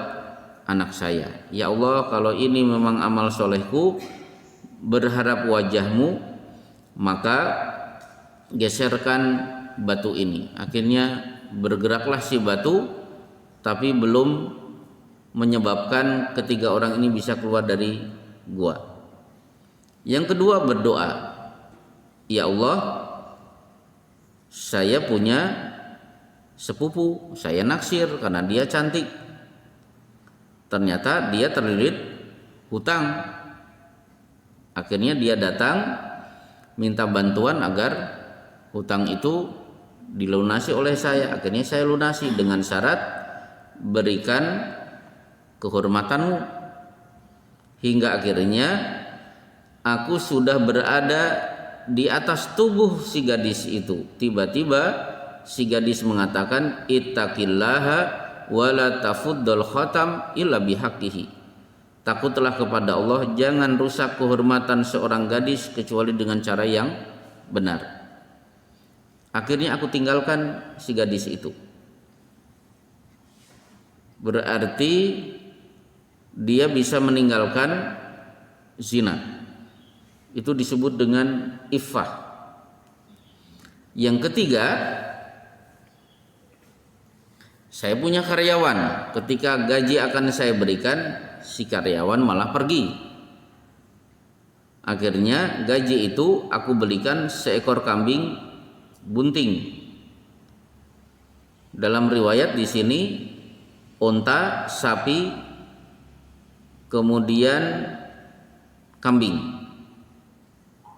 anak saya. Ya Allah, kalau ini memang amal solehku, berharap wajahmu, maka geserkan batu ini. Akhirnya bergeraklah si batu, tapi belum menyebabkan ketiga orang ini bisa keluar dari gua. Yang kedua berdoa, ya Allah, saya punya sepupu, saya naksir karena dia cantik. Ternyata dia terlilit hutang. Akhirnya dia datang minta bantuan agar hutang itu dilunasi oleh saya. Akhirnya saya lunasi dengan syarat berikan kehormatanmu. Hingga akhirnya aku sudah berada di atas tubuh si gadis itu. Tiba-tiba si gadis mengatakan, ittaqillaha wala tafuddal khatam illa bihaqqihi. Takutlah kepada Allah, jangan rusak kehormatan seorang gadis kecuali dengan cara yang benar. Akhirnya aku tinggalkan si gadis itu. Berarti dia bisa meninggalkan zina. Itu disebut dengan iffah. Yang ketiga, saya punya karyawan. Ketika gaji akan saya berikan, si karyawan malah pergi. Akhirnya gaji itu aku belikan seekor kambing bunting. Dalam riwayat di sini unta, sapi, kemudian kambing.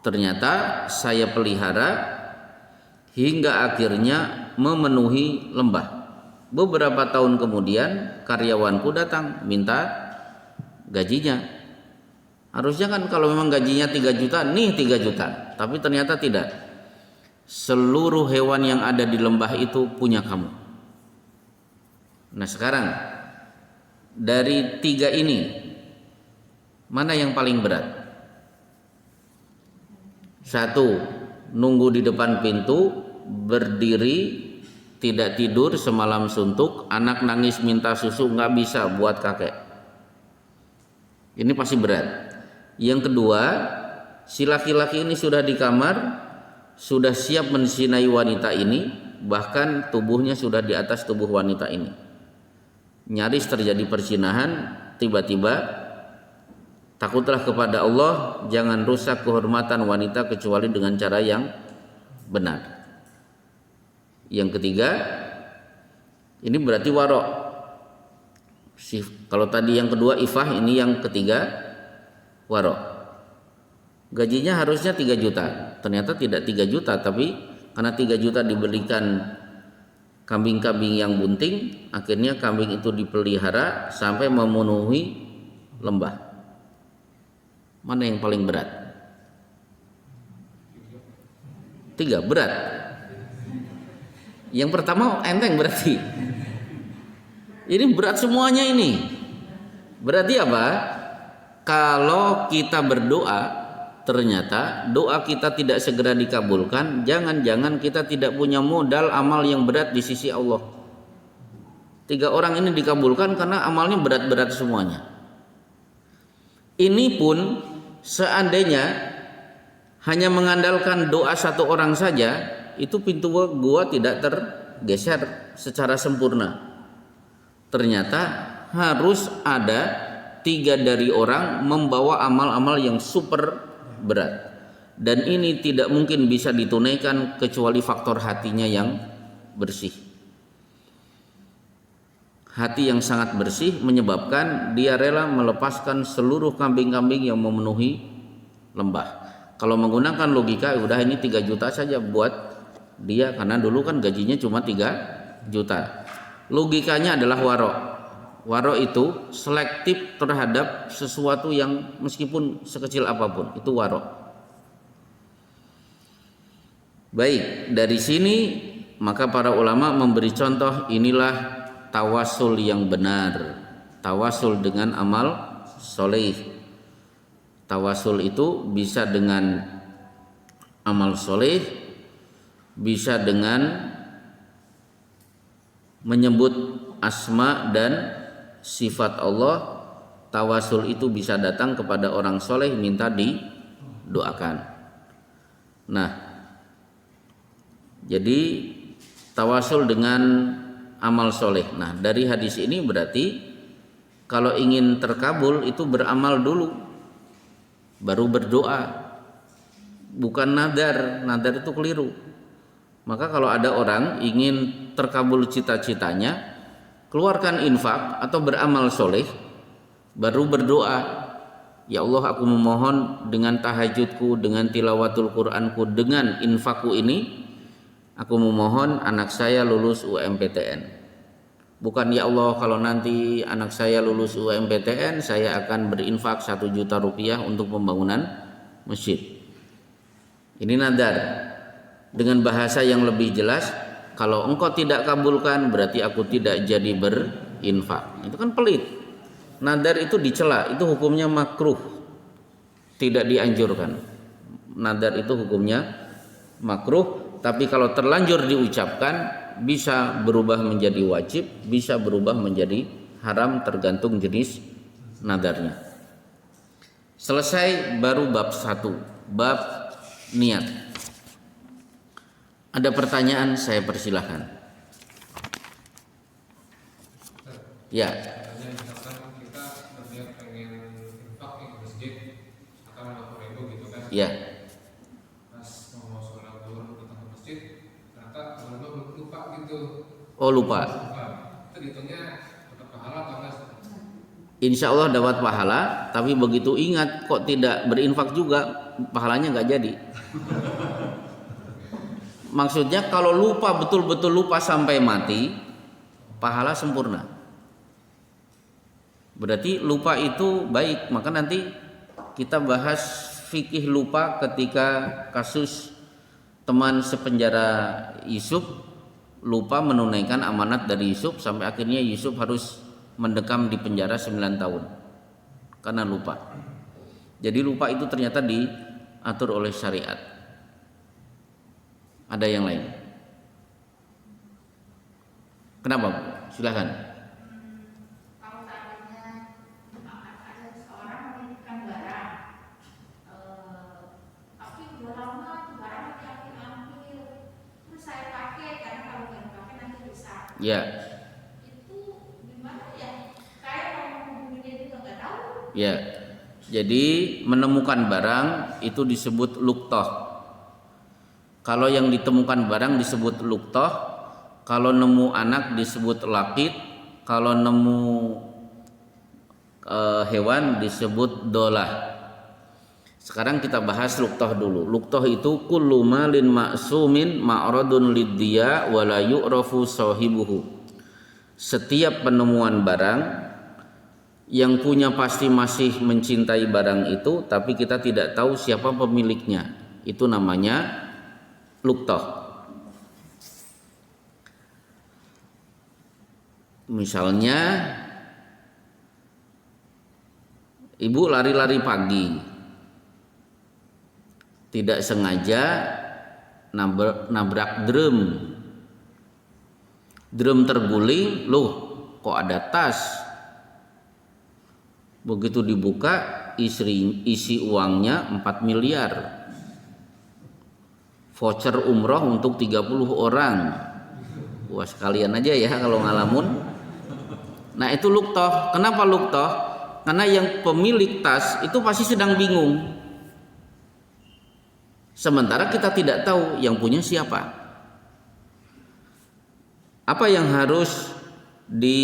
Ternyata saya pelihara hingga akhirnya memenuhi lembah. Beberapa tahun kemudian karyawanku datang minta gajinya. Harusnya kan kalau memang gajinya 3 juta, nih 3 juta. Tapi ternyata tidak. Seluruh hewan yang ada di lembah itu punya kamu. Nah sekarang dari 3 ini mana yang paling berat? 1, nunggu di depan pintu, berdiri, tidak tidur semalam suntuk, anak nangis minta susu nggak bisa buat kakek. Ini pasti berat. Yang kedua, si laki-laki ini sudah di kamar, sudah siap menzinai wanita ini, bahkan tubuhnya sudah di atas tubuh wanita ini. Nyaris terjadi perzinahan, tiba-tiba takutlah kepada Allah, jangan rusak kehormatan wanita kecuali dengan cara yang benar. Yang ketiga, ini berarti warok. Kalau tadi yang kedua ifah, ini yang ketiga warok. Gajinya harusnya 3 juta, ternyata tidak 3 juta, tapi karena 3 juta diberikan kambing-kambing yang bunting, akhirnya kambing itu dipelihara sampai memenuhi lembah. Mana yang paling berat? 3 berat. Yang pertama enteng berarti. Ini berat semuanya ini. Berarti apa? Kalau kita berdoa, ternyata doa kita tidak segera dikabulkan, jangan-jangan kita tidak punya modal amal yang berat di sisi Allah. 3 orang ini dikabulkan karena amalnya berat-berat semuanya. Ini pun seandainya hanya mengandalkan doa satu orang saja, itu pintu gua tidak tergeser secara sempurna. Ternyata harus ada 3 dari orang membawa amal-amal yang super berat. Dan ini tidak mungkin bisa ditunaikan kecuali faktor hatinya yang bersih. Hati yang sangat bersih menyebabkan dia rela melepaskan seluruh kambing-kambing yang memenuhi lembah. Kalau menggunakan logika, udah ini 3 juta saja buat dia, karena dulu kan gajinya cuma 3 juta. Logikanya adalah waro. Waro itu selektif terhadap sesuatu yang meskipun sekecil apapun, itu waro. Baik, dari sini maka para ulama memberi contoh, inilah tawasul yang benar, tawasul dengan amal soleh. Tawasul itu bisa dengan amal soleh, bisa dengan menyebut asma dan sifat Allah. Tawasul itu bisa datang kepada orang soleh minta didoakan. Nah, jadi tawasul dengan amal soleh. Nah, dari hadis ini berarti kalau ingin terkabul itu beramal dulu, baru berdoa, bukan nadar. Nadar itu keliru. Maka kalau ada orang ingin terkabul cita-citanya, keluarkan infak atau beramal soleh, baru berdoa, ya Allah, aku memohon dengan tahajudku, dengan tilawatul Qur'anku, dengan infakku ini, aku memohon anak saya lulus UMPTN. Bukan ya Allah, kalau nanti anak saya lulus UMPTN, saya akan berinfak 1 juta rupiah untuk pembangunan masjid. Ini nadar. Dengan bahasa yang lebih jelas, kalau engkau tidak kabulkan berarti aku tidak jadi berinfak. Itu kan pelit. Nadar itu dicela, itu hukumnya makruh, tidak dianjurkan. Nadar itu hukumnya makruh. Tapi kalau terlanjur diucapkan bisa berubah menjadi wajib, bisa berubah menjadi haram, tergantung jenis nadarnya. Selesai baru bab 1, bab niat. Ada pertanyaan, saya persilahkan. Ya. Misalkan kita berniat pengen infak ke masjid, akan 50.000 gitu kan? Ya. Oh, lupa. Itu dihitungnya dapat pahala atau enggak? Insya Allah dapat pahala, tapi begitu ingat kok tidak berinfak juga, pahalanya nggak jadi. Maksudnya kalau lupa, betul-betul lupa sampai mati, pahala sempurna. Berarti lupa itu baik. Maka nanti kita bahas fikih lupa ketika kasus teman sepenjara Yusuf lupa menunaikan amanat dari Yusuf, sampai akhirnya Yusuf harus mendekam di penjara 9 tahun karena lupa. Jadi lupa itu ternyata diatur oleh syariat. Ada yang lain? Kenapa? Silakan. Kalau seandainya ada seorang menitipkan barang, tapi udah lama tuh barang diambil, terus saya pakai karena kalau nggak dipakai nanti rusak. Ya. Itu gimana ya? Saya kalau menghubungi dia juga nggak tahu. Ya. Jadi menemukan barang itu disebut luqtah. Kalau yang ditemukan barang disebut luqtah, kalau nemu anak disebut laqit, kalau nemu hewan disebut dolah. Sekarang kita bahas luqtah dulu. Luqtah itu kullu malin ma'sumin ma'radun liddiya wa la yu'rafu sahibuhu. Setiap penemuan barang yang punya pasti masih mencintai barang itu, tapi kita tidak tahu siapa pemiliknya. Itu namanya luqtah. Misalnya ibu lari-lari pagi, tidak sengaja nabrak drum terguling, loh kok ada tas. Begitu dibuka, isi uangnya 4 miliar. Voucher umroh untuk 30 orang. Wah, sekalian aja ya kalau ngalamun. Nah, itu luqtah. Kenapa luqtah? Karena yang pemilik tas itu pasti sedang bingung. Sementara kita tidak tahu yang punya siapa. Apa yang harus dilakukan?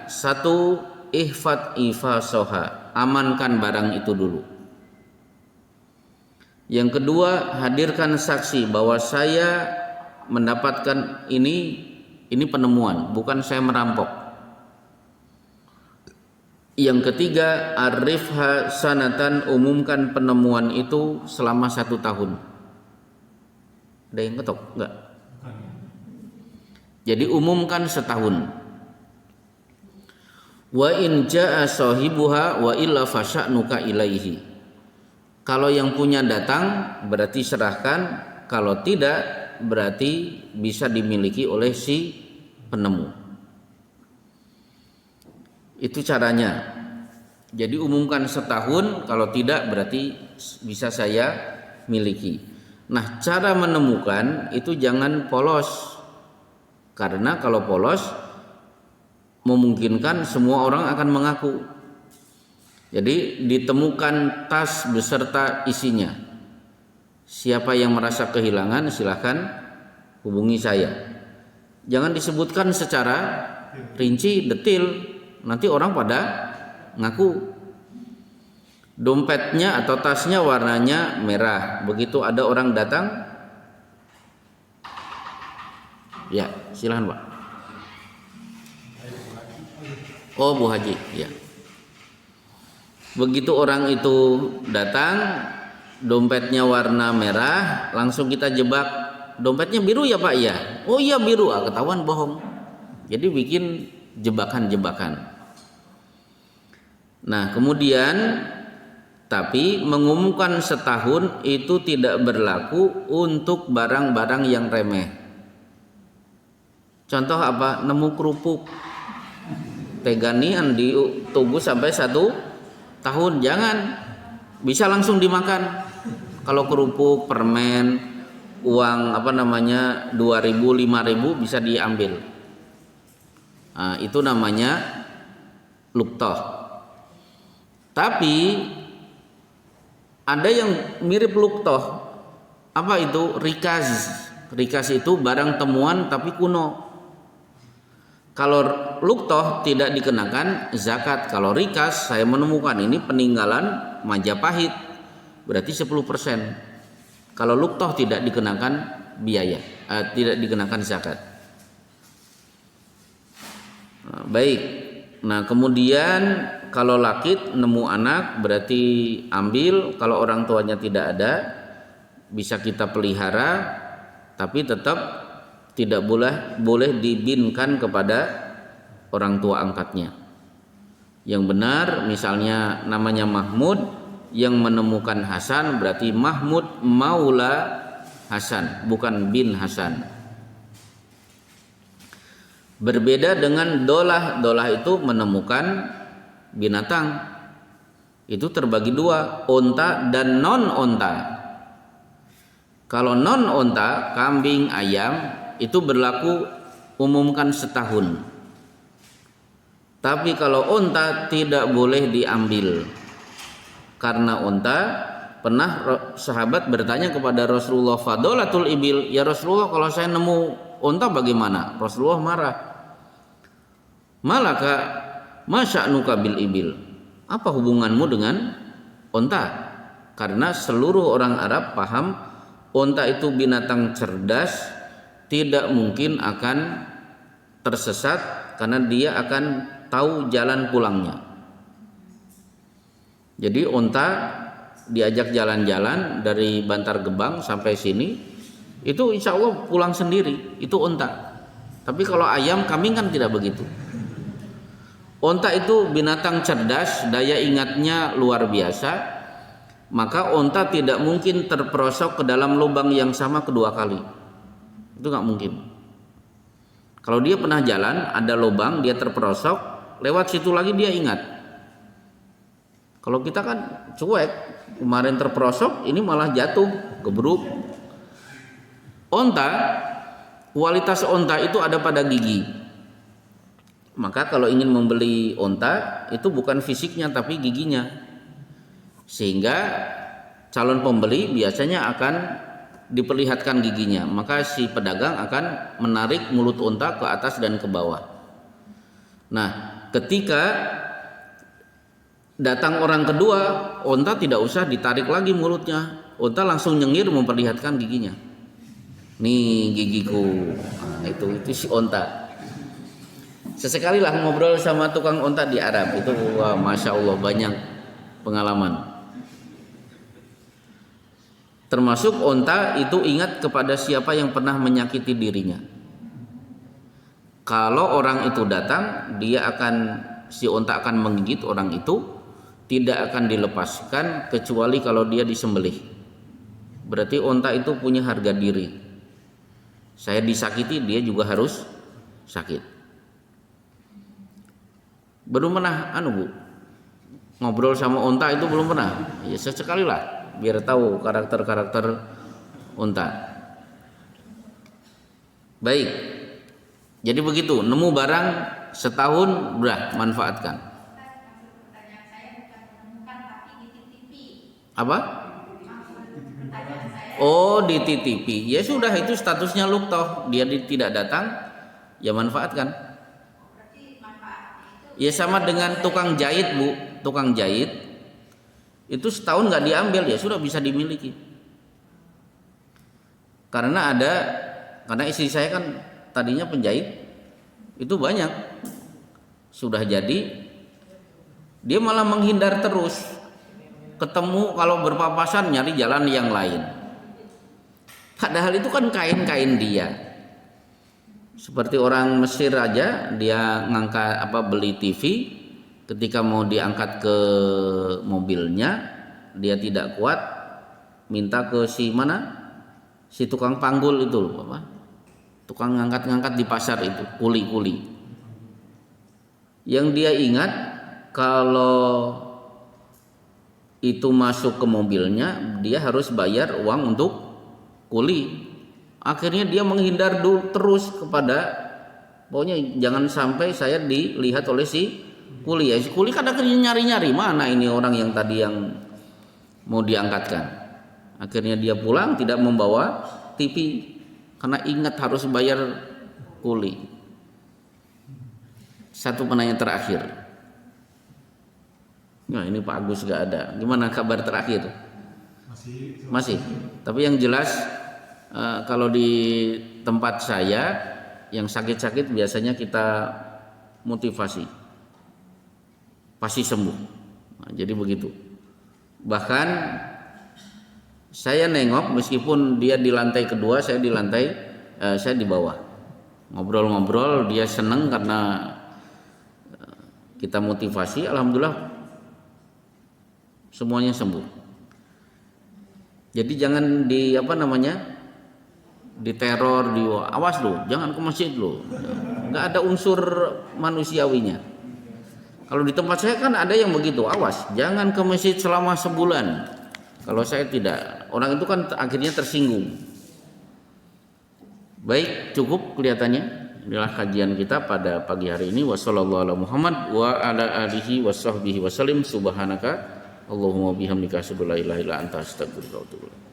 Satu, ihfad ifasoha, amankan barang itu dulu. Yang kedua, hadirkan saksi bahwa saya mendapatkan ini penemuan, bukan saya merampok. Yang ketiga, arifha sanatan, umumkan penemuan itu selama 1 tahun. Ada yang ketok? Enggak. Jadi umumkan setahun. Wa in jaa sahibuha wa illa fasya'nuka ilaihi. Kalau yang punya datang berarti serahkan, kalau tidak berarti bisa dimiliki oleh si penemu. Itu caranya. Jadi umumkan setahun, kalau tidak berarti bisa saya miliki. Nah, cara menemukan itu jangan polos. Karena kalau polos memungkinkan semua orang akan mengaku. Jadi ditemukan tas beserta isinya. Siapa yang merasa kehilangan silahkan hubungi saya. Jangan disebutkan secara rinci, detil. Nanti orang pada ngaku. Dompetnya atau tasnya warnanya merah. Begitu ada orang datang, ya, silahkan Pak. Oh, Bu Haji, ya. Begitu orang itu datang, dompetnya warna merah, langsung kita jebak. Dompetnya biru ya Pak? Ya. Oh iya biru, ketahuan bohong. Jadi bikin jebakan-jebakan. Nah, kemudian tapi mengumumkan setahun itu tidak berlaku untuk barang-barang yang remeh. Contoh apa? Nemu kerupuk, teganian ditunggu sampai 1 tahun, jangan. Bisa langsung dimakan. Kalau kerupuk, permen, uang 2.000, 5.000 bisa diambil. Nah, itu namanya luqtah. Tapi ada yang mirip luqtah. Apa itu? Rikaz. Rikaz itu barang temuan tapi kuno. Kalau luqtah tidak dikenakan zakat. Kalau rikas, saya menemukan ini peninggalan Majapahit, berarti 10%. Kalau luqtah tidak dikenakan biaya, tidak dikenakan zakat. Baik. Nah, kemudian kalau lakit nemu anak berarti ambil. Kalau orang tuanya tidak ada, bisa kita pelihara, tapi tetap tidak boleh dibinkan kepada orang tua angkatnya. Yang benar misalnya namanya Mahmud, yang menemukan Hasan berarti Mahmud Maula Hasan, bukan bin Hasan. Berbeda dengan dolah. Dolah itu menemukan binatang. Itu terbagi 2, onta dan non onta. Kalau non onta, kambing, ayam, itu berlaku umumkan setahun. Tapi kalau onta tidak boleh diambil. Karena onta, pernah sahabat bertanya kepada Rasulullah, fadolatul ibil, ya Rasulullah kalau saya nemu onta bagaimana? Rasulullah marah. Malaka masya'nuka bil ibil. Apa hubunganmu dengan onta? Karena seluruh orang Arab paham onta itu binatang cerdas, tidak mungkin akan tersesat karena dia akan tahu jalan pulangnya. Jadi onta diajak jalan-jalan dari Bantar Gebang sampai sini, itu insya Allah pulang sendiri, itu onta. Tapi kalau ayam, kambing kan tidak begitu. Onta itu binatang cerdas, daya ingatnya luar biasa, maka onta tidak mungkin terperosok ke dalam lubang yang sama kedua kali. Itu nggak mungkin. Kalau dia pernah jalan, ada lubang, dia terperosok, lewat situ lagi dia ingat. Kalau kita kan cuek, kemarin terperosok, ini malah jatuh, gebruk. Onta, kualitas onta itu ada pada gigi. Maka kalau ingin membeli onta, itu bukan fisiknya tapi giginya. Sehingga calon pembeli biasanya akan diperlihatkan giginya. Maka si pedagang akan menarik mulut onta ke atas dan ke bawah. Nah, ketika datang orang kedua, onta tidak usah ditarik lagi mulutnya. Onta langsung nyengir memperlihatkan giginya. Nih gigiku. Nah, itu si onta. Sesekali lah ngobrol sama tukang onta di Arab. Itu wah, masya Allah banyak pengalaman. Termasuk onta itu ingat kepada siapa yang pernah menyakiti dirinya. Kalau orang itu datang, si onta akan menggigit orang itu. Tidak akan dilepaskan kecuali kalau dia disembelih. Berarti onta itu punya harga diri. Saya disakiti, dia juga harus sakit. Belum pernah Bu ngobrol sama onta itu belum pernah. Ya sesekali lah biar tahu karakter-karakter onta. Baik. Jadi begitu, nemu barang setahun udah manfaatkan. Apa? Oh, dititipi. Ya sudah, itu statusnya luktoh. Dia tidak datang, ya manfaatkan. Ya sama dengan tukang jahit Bu. Tukang jahit itu setahun nggak diambil, ya sudah bisa dimiliki. Karena istri saya kan tadinya penjahit, itu banyak. Sudah jadi, dia malah menghindar terus. Ketemu kalau berpapasan nyari jalan yang lain. Padahal itu kan kain-kain dia. Seperti orang Mesir aja, dia beli TV, ketika mau diangkat ke mobilnya, dia tidak kuat, minta ke si tukang panggul itu tukang ngangkat-ngangkat di pasar itu, kuli-kuli. Yang dia ingat kalau itu masuk ke mobilnya, dia harus bayar uang untuk kuli. Akhirnya dia menghindar terus kepada, pokoknya jangan sampai saya dilihat oleh si kuli. Ya si kuli kan akhirnya nyari-nyari mana ini orang yang tadi yang mau diangkatkan. Akhirnya dia pulang tidak membawa TV karena ingat harus bayar kuli. Satu penanya terakhir. Nah ini Pak Agus gak ada. Gimana kabar terakhir? Masih. Tapi yang jelas kalau di tempat saya yang sakit-sakit biasanya kita motivasi, pasti sembuh. Nah, jadi begitu. Bahkan saya nengok meskipun dia di lantai kedua, saya di bawah. Ngobrol-ngobrol, dia seneng karena kita motivasi. Alhamdulillah semuanya sembuh. Jadi jangan diteror, awas lo, jangan ke masjid lo. Nggak ada unsur manusiawinya. Kalau di tempat saya kan ada yang begitu, awas, jangan ke masjid selama sebulan. Kalau saya tidak, orang itu kan akhirnya tersinggung. Baik, cukup kelihatannya. Inilah kajian kita pada pagi hari ini. Wassallallahu ala Muhammad wa ala alihi washabbihi wasallim. Subhanaka Allahumma bihamdika asyhadu an la ilaha illa anta astaghfiruka wa atubu ilaik.